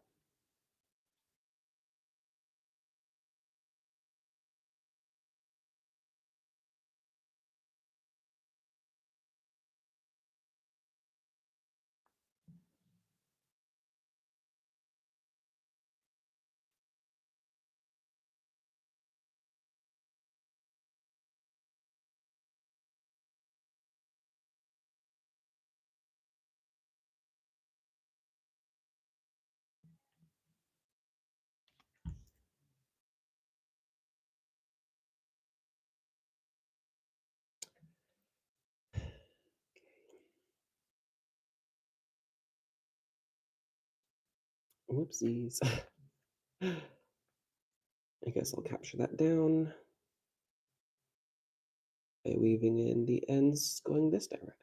Whoopsies. I guess I'll capture that down by weaving in the ends going this direction.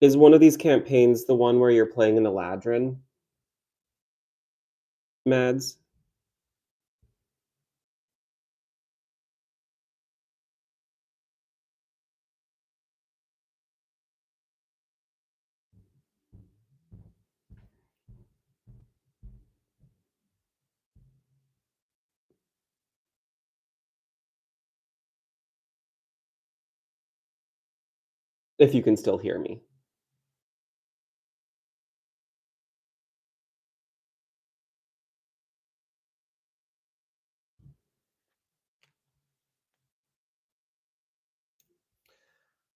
Is one of these campaigns the one where you're playing an Eladrin, Mads? If you can still hear me.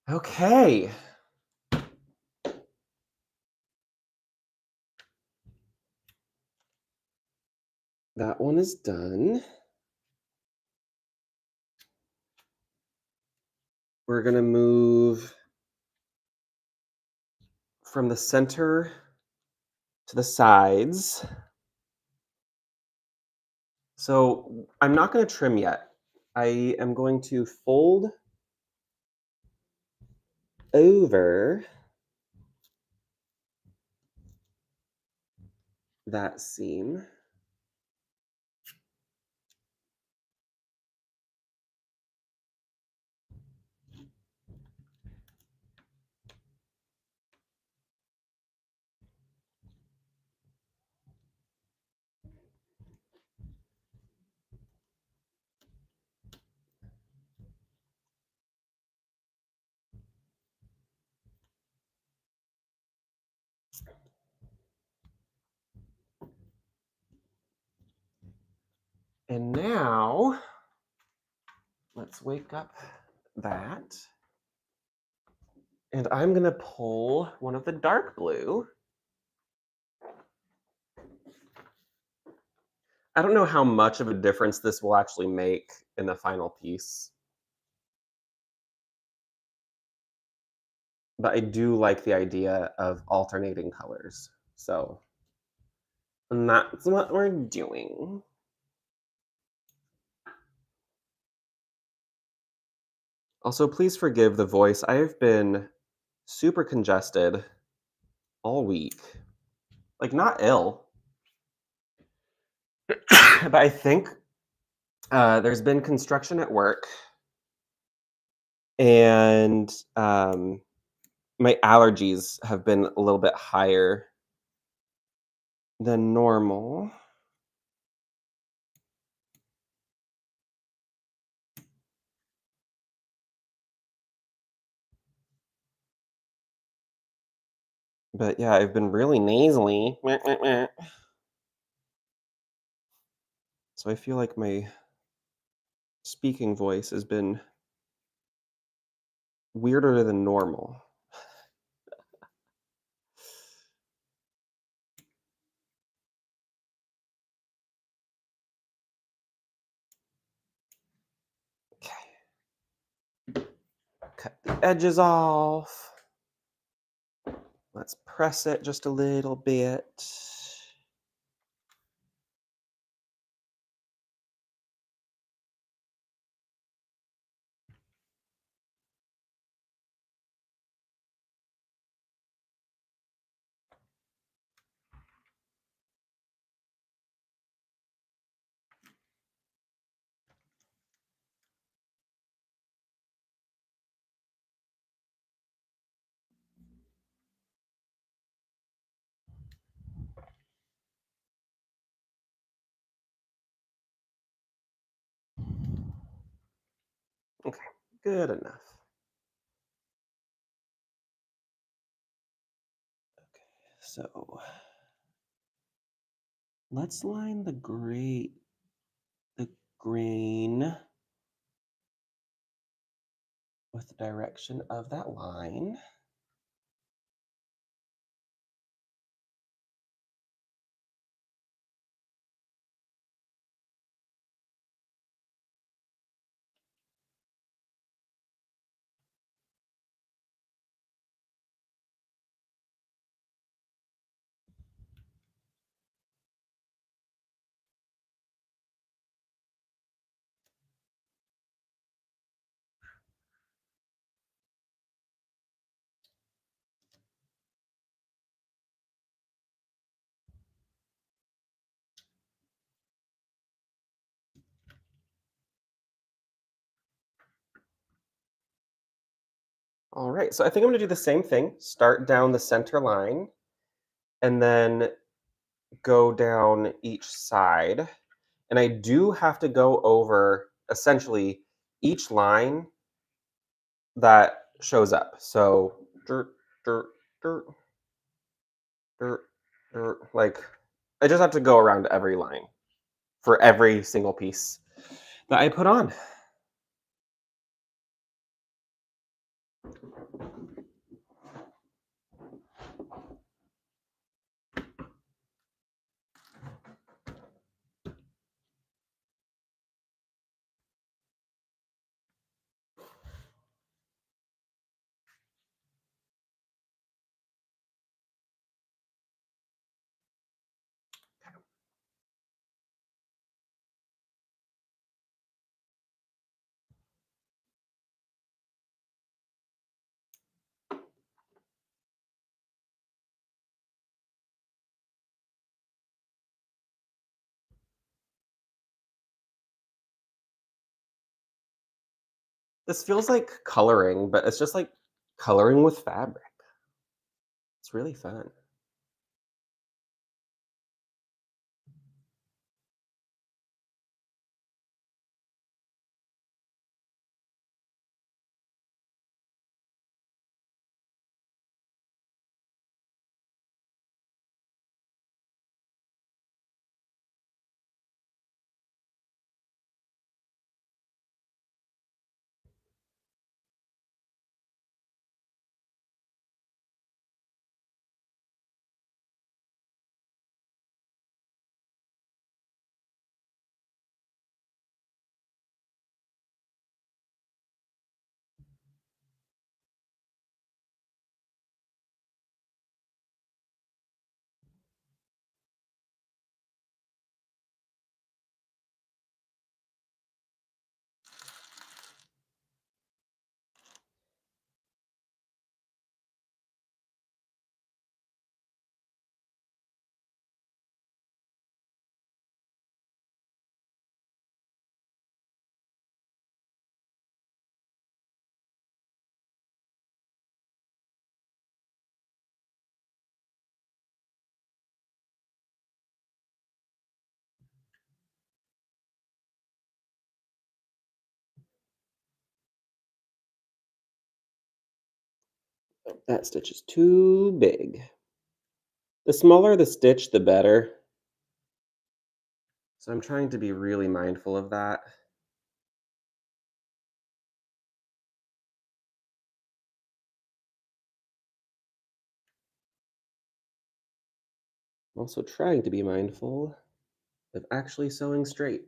Okay. That one is done. We're going to move from the center to the sides. So I'm not going to trim yet. I am going to fold over that seam. And now let's wake up that. And I'm going to pull one of the dark blue. I don't know how much of a difference this will actually make in the final piece, but I do like the idea of alternating colors. So, and that's what we're doing. Also, please forgive the voice. I have been super congested all week. Like, not ill, but I think there's been construction at work, and my allergies have been a little bit higher than normal. But yeah, I've been really nasally. Meh, meh, meh. So I feel like my speaking voice has been weirder than normal. Okay, cut the edges off. Let's press it just a little bit. Okay, good enough. Okay, so let's line the green with the direction of that line. All right, so I think I'm gonna do the same thing. Start down the center line and then go down each side. And I do have to go over essentially each line that shows up. So dirt, dirt, dirt, dirt, dirt. Like I just have to go around every line for every single piece that I put on. This feels like coloring, but it's just like coloring with fabric. It's really fun. That stitch is too big. The smaller the stitch, the better. So I'm trying to be really mindful of that. I'm also trying to be mindful of actually sewing straight.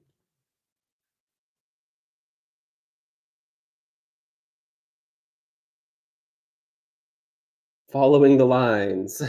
Following the lines.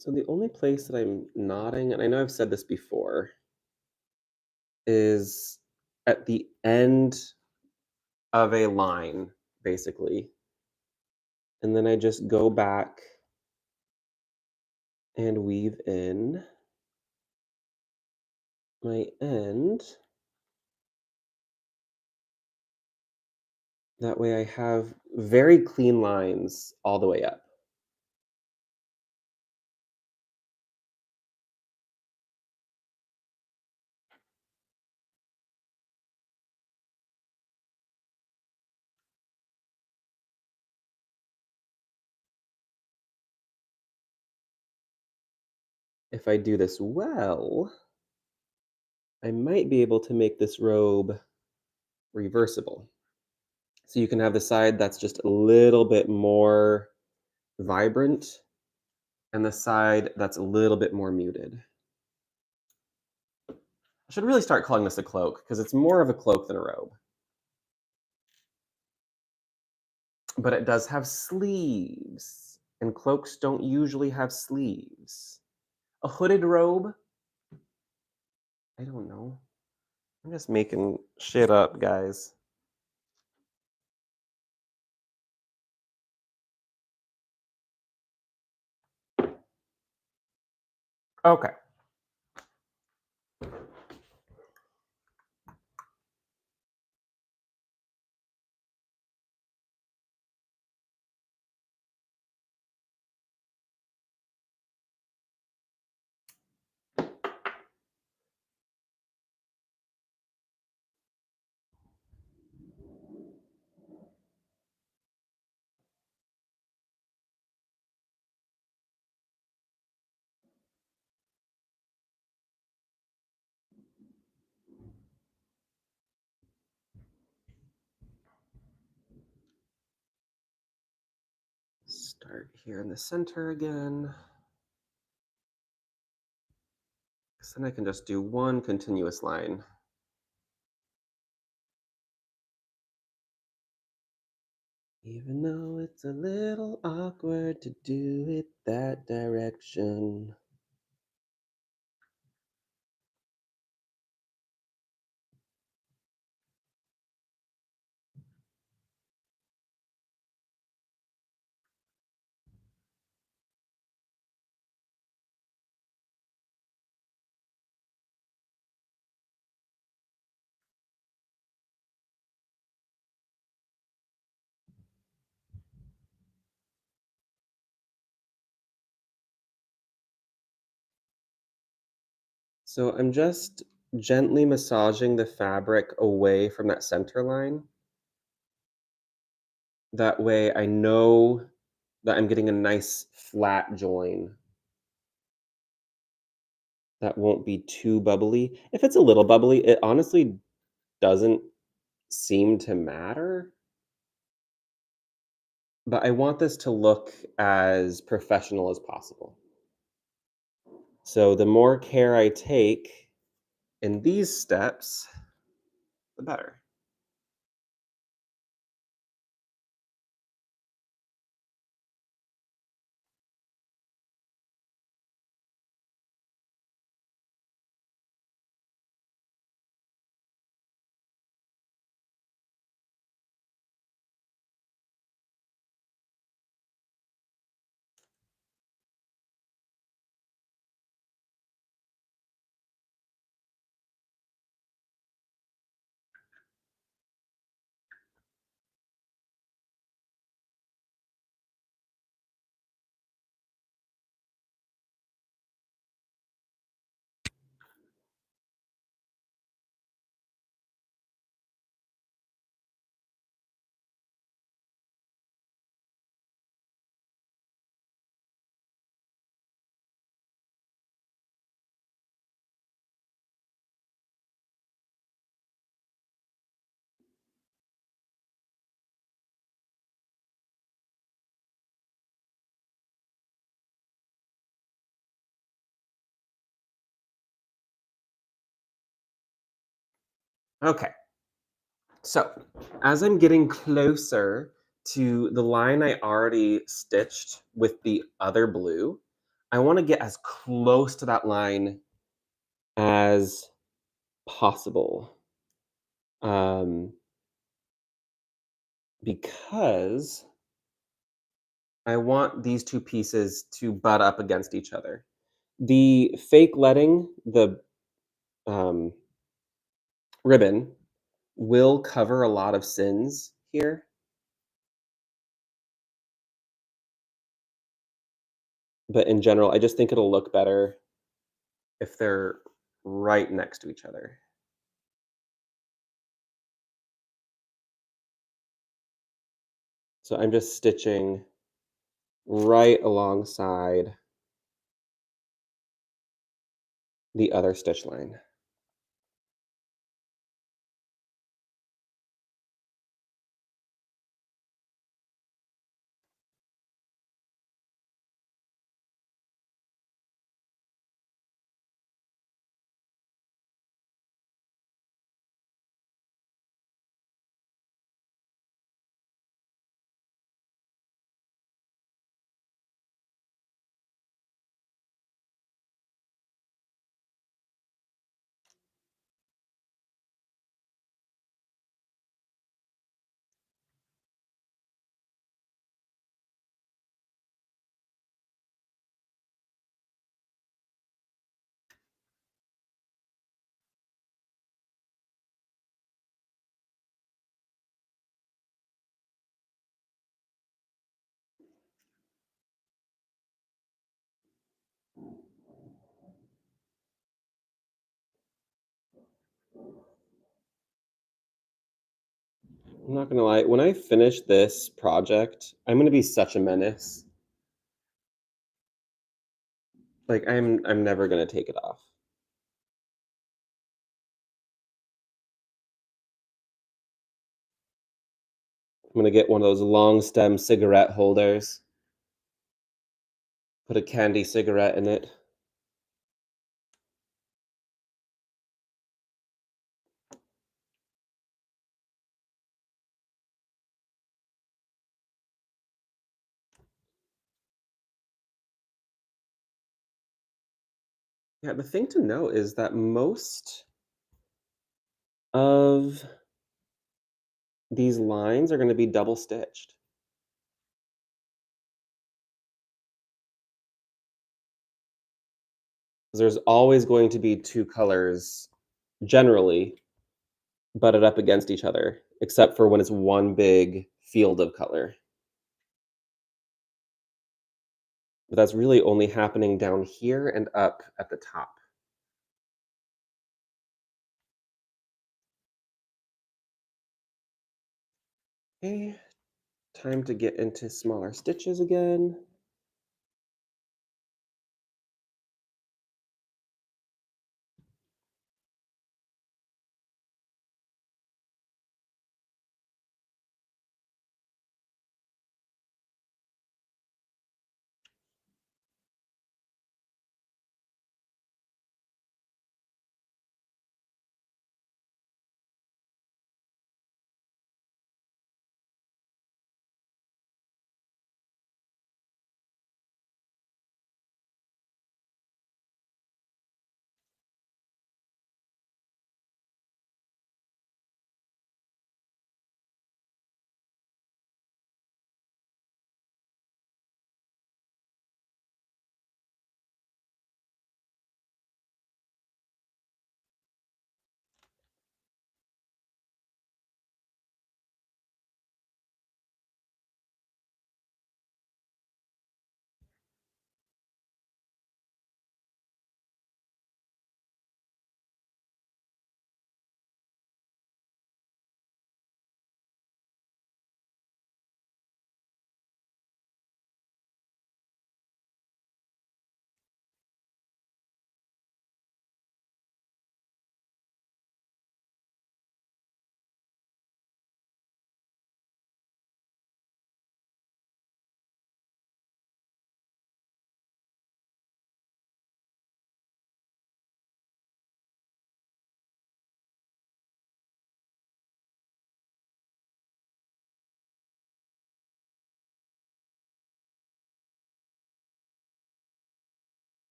So the only place that I'm nodding, and I know I've said this before, is at the end of a line, basically. And then I just go back and weave in my end. That way I have very clean lines all the way up. If I do this well, I might be able to make this robe reversible. So you can have the side that's just a little bit more vibrant and the side that's a little bit more muted. I should really start calling this a cloak because it's more of a cloak than a robe. but it does have sleeves, and cloaks don't usually have sleeves. A hooded robe? I don't know. I'm just making shit up, guys. Okay. Start here in the center again. So then I can just do one continuous line. Even though it's a little awkward to do it that direction. So I'm just gently massaging the fabric away from that center line. That way I know that I'm getting a nice flat join that won't be too bubbly. If it's a little bubbly, it honestly doesn't seem to matter, but I want this to look as professional as possible. So the more care I take in these steps, the better. Okay, so as I'm getting closer to the line I already stitched with the other blue, I want to get as close to that line as possible. Um, because I want these two pieces to butt up against each other. The fake letting, the um, ribbon, will cover a lot of sins here, but in general, I just think it'll look better if they're right next to each other. So I'm just stitching right alongside the other stitch line. I'm not gonna lie, when I finish this project, I'm gonna be such a menace. Like, I'm never gonna take it off. I'm gonna get one of those long stem cigarette holders, put a candy cigarette in it. Yeah, the thing to note is that most of these lines are gonna be double stitched. There's always going to be 2 colors generally butted up against each other, except for when it's one big field of color. But that's really only happening down here and up at the top. Okay, time to get into smaller stitches again.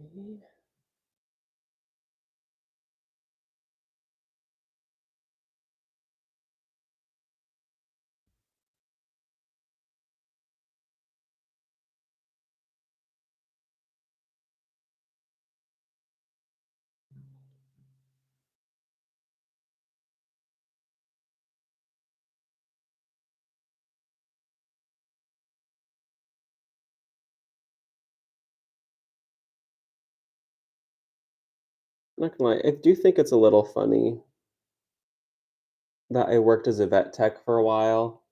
Okay. Not gonna lie, I do think it's a little funny that I worked as a vet tech for a while,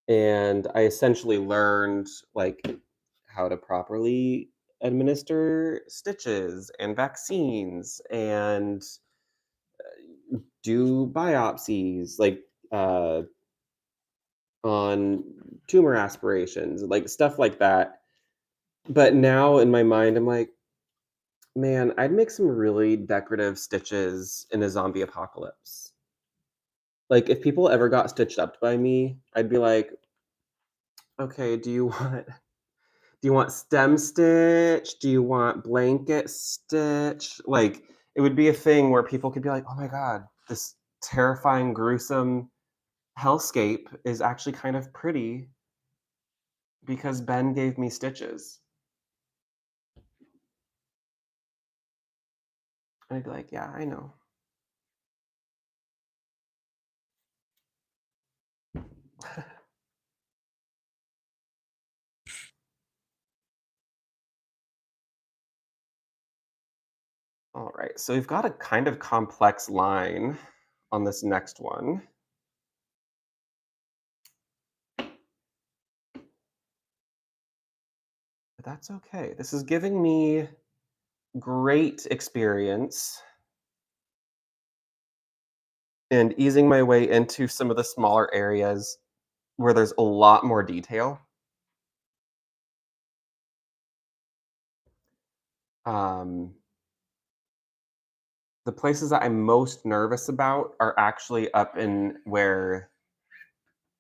and I essentially learned, like, how to properly, administer stitches and vaccines and do biopsies, like, on tumor aspirations, like, stuff like that. But now in my mind, I'm like, "Man, I'd make some really decorative stitches in a zombie apocalypse." Like, if people ever got stitched up by me, I'd be like, "Okay, do you want stem stitch? Do you want blanket stitch?" Like, it would be a thing where people could be like, "Oh my god, this terrifying, gruesome hellscape is actually kind of pretty because Ben gave me stitches." And I'd be like, "Yeah, I know." All right, so we've got a kind of complex line on this next one, but that's okay. This is giving me great experience and easing my way into some of the smaller areas where there's a lot more detail. Um, the places that I'm most nervous about are actually up in where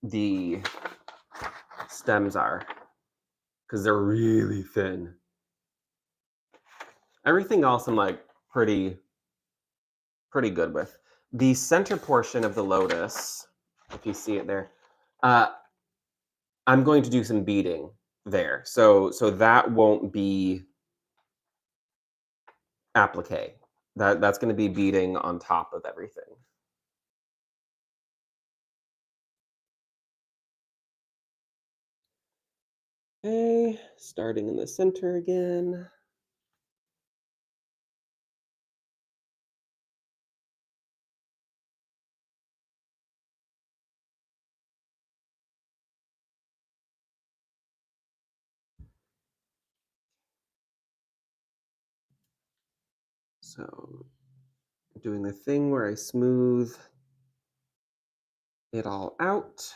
the stems are because they're really thin. Everything else I'm like pretty good with. The center portion of the lotus, if you see it there, uh, I'm going to do some beading there. So that won't be applique. That's going to be beading on top of everything. Okay, starting in the center again. So doing the thing where I smooth it all out.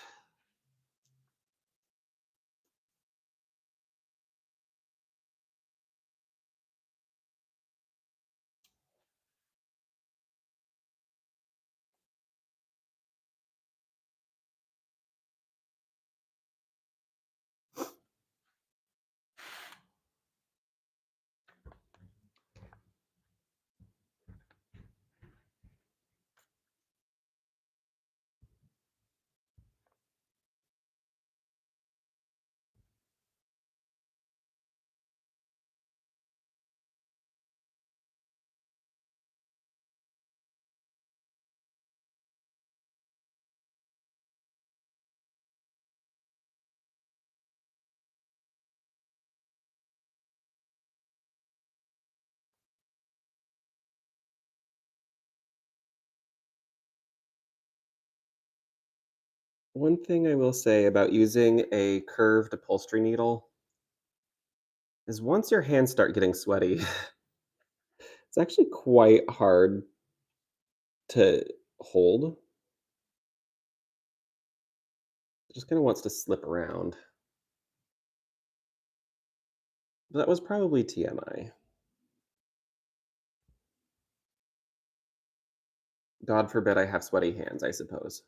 One thing I will say about using a curved upholstery needle is once your hands start getting sweaty, it's actually quite hard to hold. It just kind of wants to slip around. But that was probably TMI. God forbid I have sweaty hands, I suppose.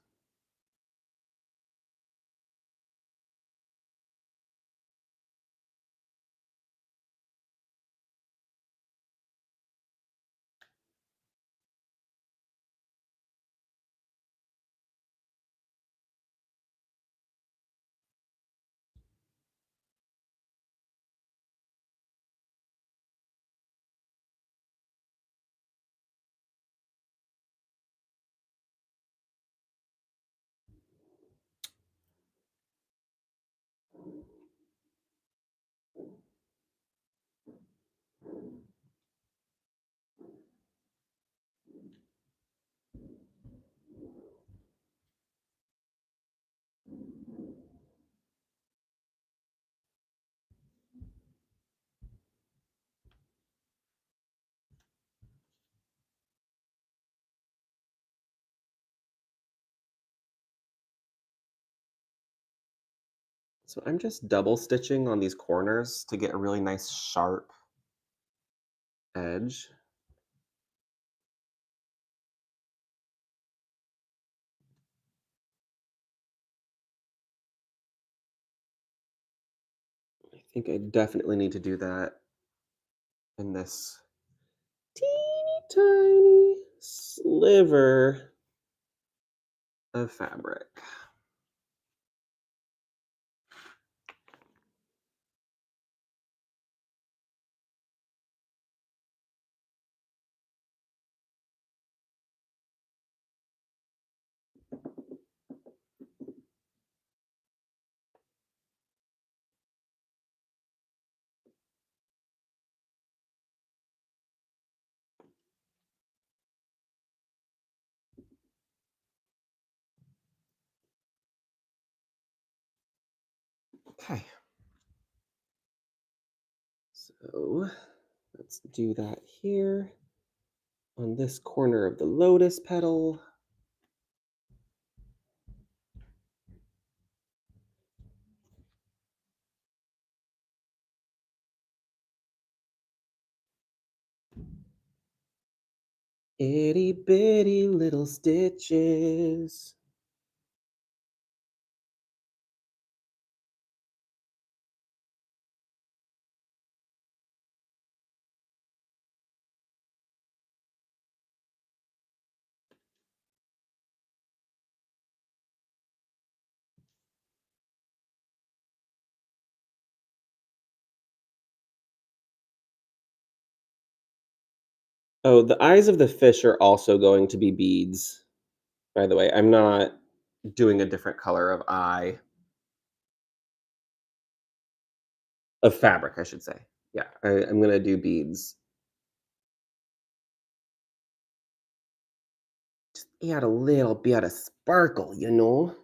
So I'm just double stitching on these corners to get a really nice sharp edge. I think I definitely need to do that in this teeny tiny sliver of fabric. Okay, so let's do that here on this corner of the lotus petal. Itty bitty little stitches. Oh, the eyes of the fish are also going to be beads, by the way. I'm not doing a different color of eye, of fabric, I should say. Yeah, I'm gonna do beads. Just add a little bit of sparkle, you know?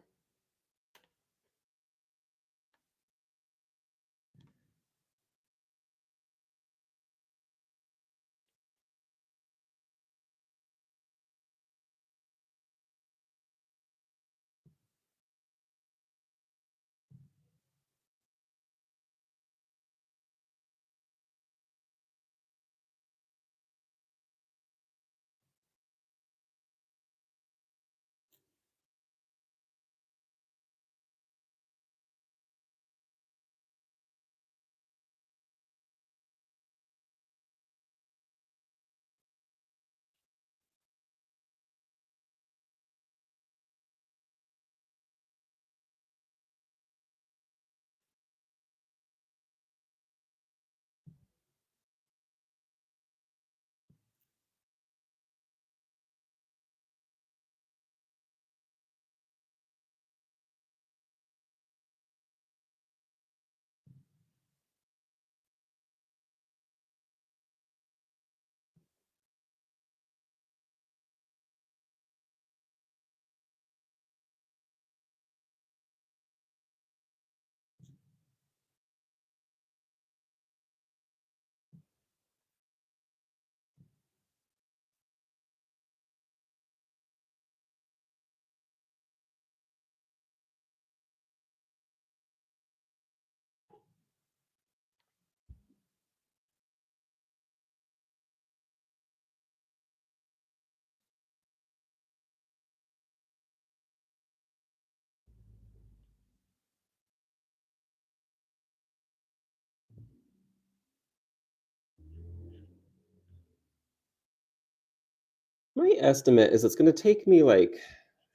My estimate is it's gonna take me like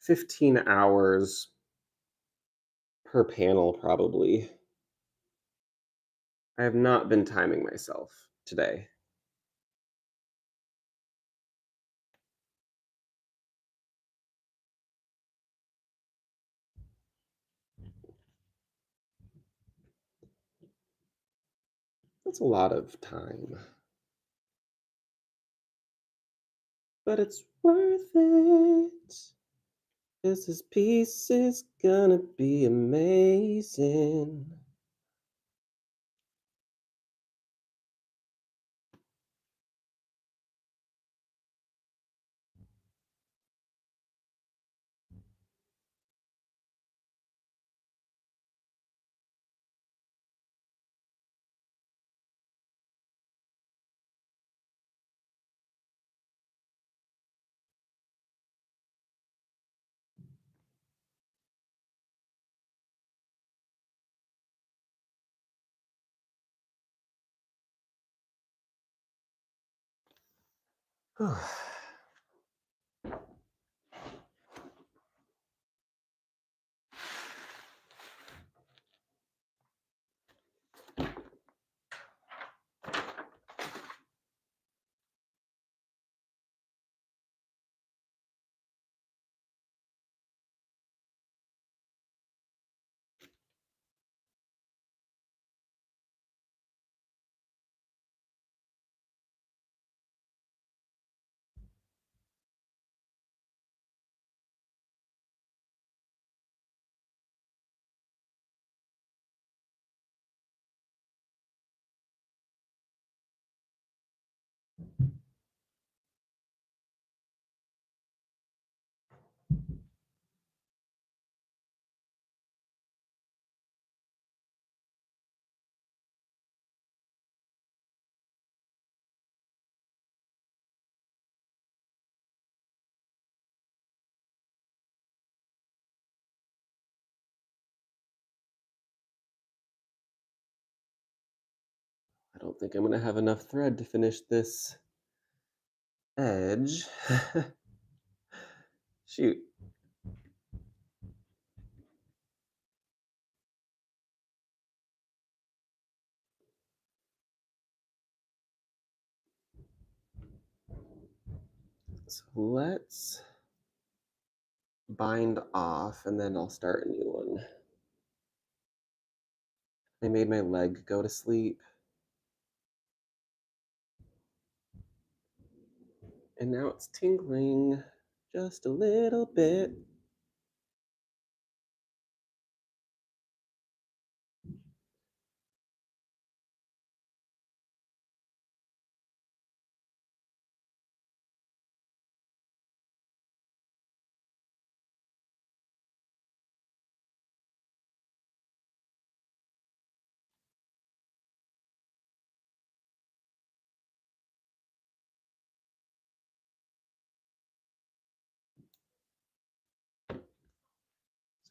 15 hours per panel, probably. I have not been timing myself today. That's a lot of time, but it's worth it. This piece is gonna be amazing. I don't think I'm gonna have enough thread to finish this edge. Shoot. So let's bind off and then I'll start a new one. I made my leg go to sleep. And now it's tingling just a little bit.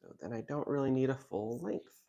So then I don't really need a full length.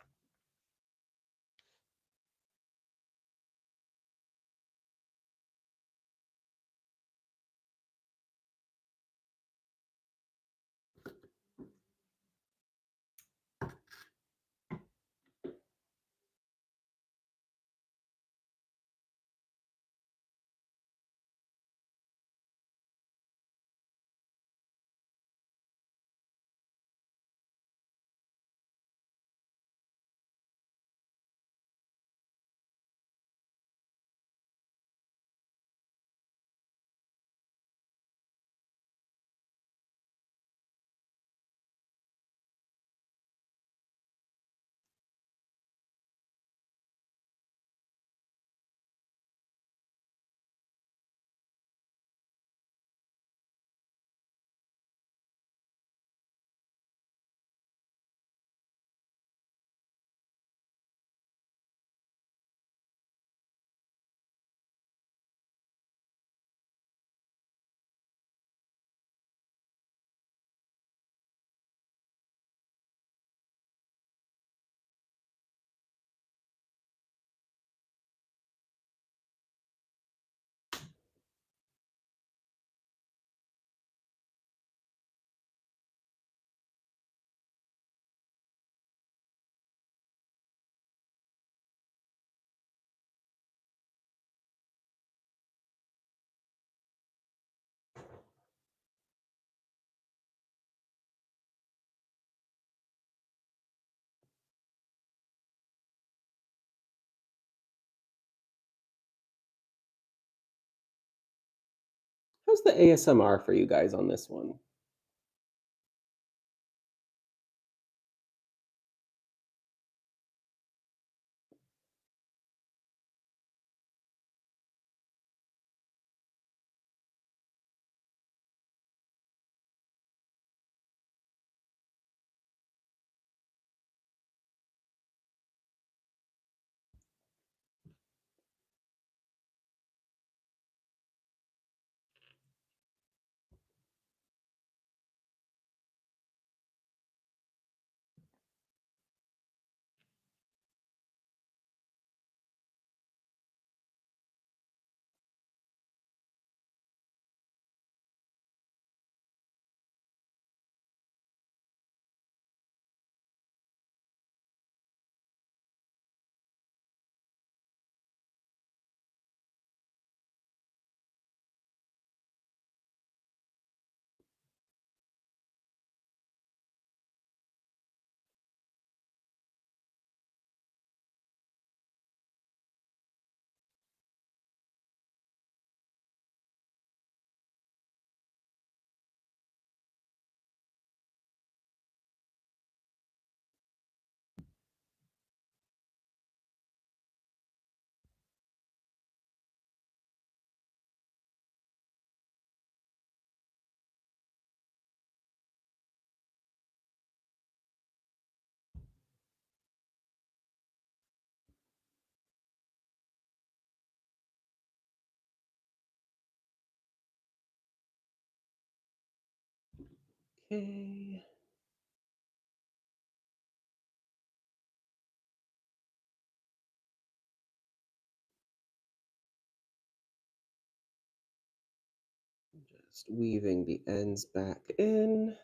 How's the ASMR for you guys on this one? Okay. Just weaving the ends back in.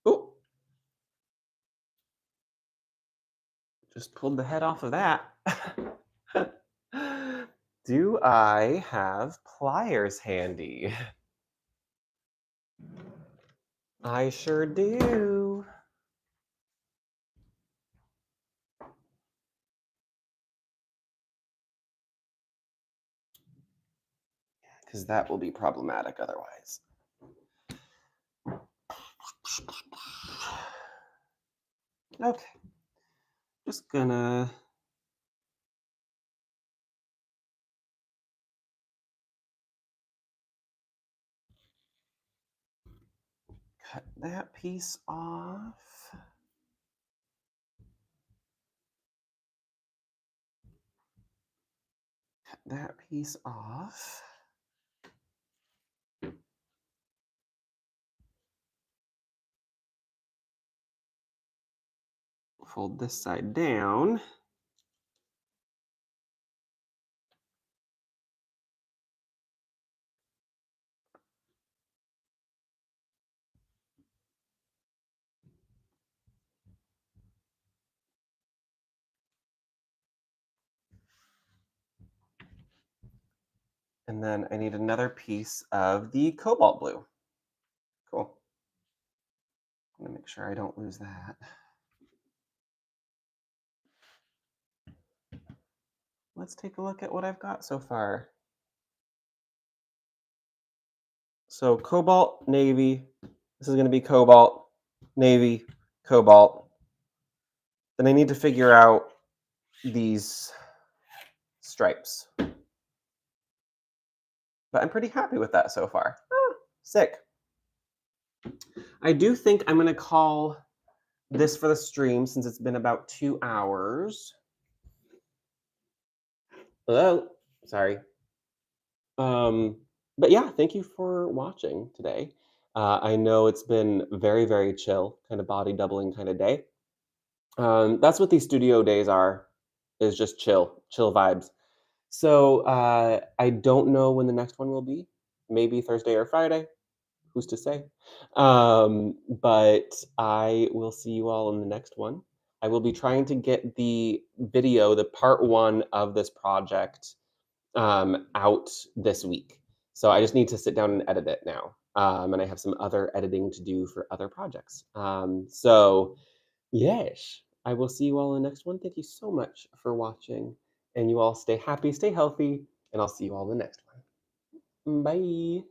Oh, just pulled the head off of that. Do I have pliers handy? I sure do. Because that will be problematic otherwise. Okay, just gonna cut that piece off. Cut that piece off. Fold this side down. And then I need another piece of the cobalt blue. Cool. I'm gonna make sure I don't lose that. Let's take a look at what I've got so far. So cobalt, navy. This is gonna be cobalt, navy, cobalt. Then I need to figure out these stripes. But I'm pretty happy with that so far. Ah, sick. I do think I'm gonna call this for the stream since it's been about 2 hours. Hello? Sorry. But yeah, thank you for watching today. I know it's been very, very chill, kind of body doubling kind of day. That's what these studio days are, is just chill vibes. So I don't know when the next one will be. Maybe Thursday or Friday. Who's to say? But I will see you all in the next one. I will be trying to get the video, the part one of this project, out this week. So I just need to sit down and edit it now. And I have some other editing to do for other projects. So, yes, I will see you all in the next one. Thank you so much for watching. And you all stay happy, stay healthy, and I'll see you all in the next one. Bye.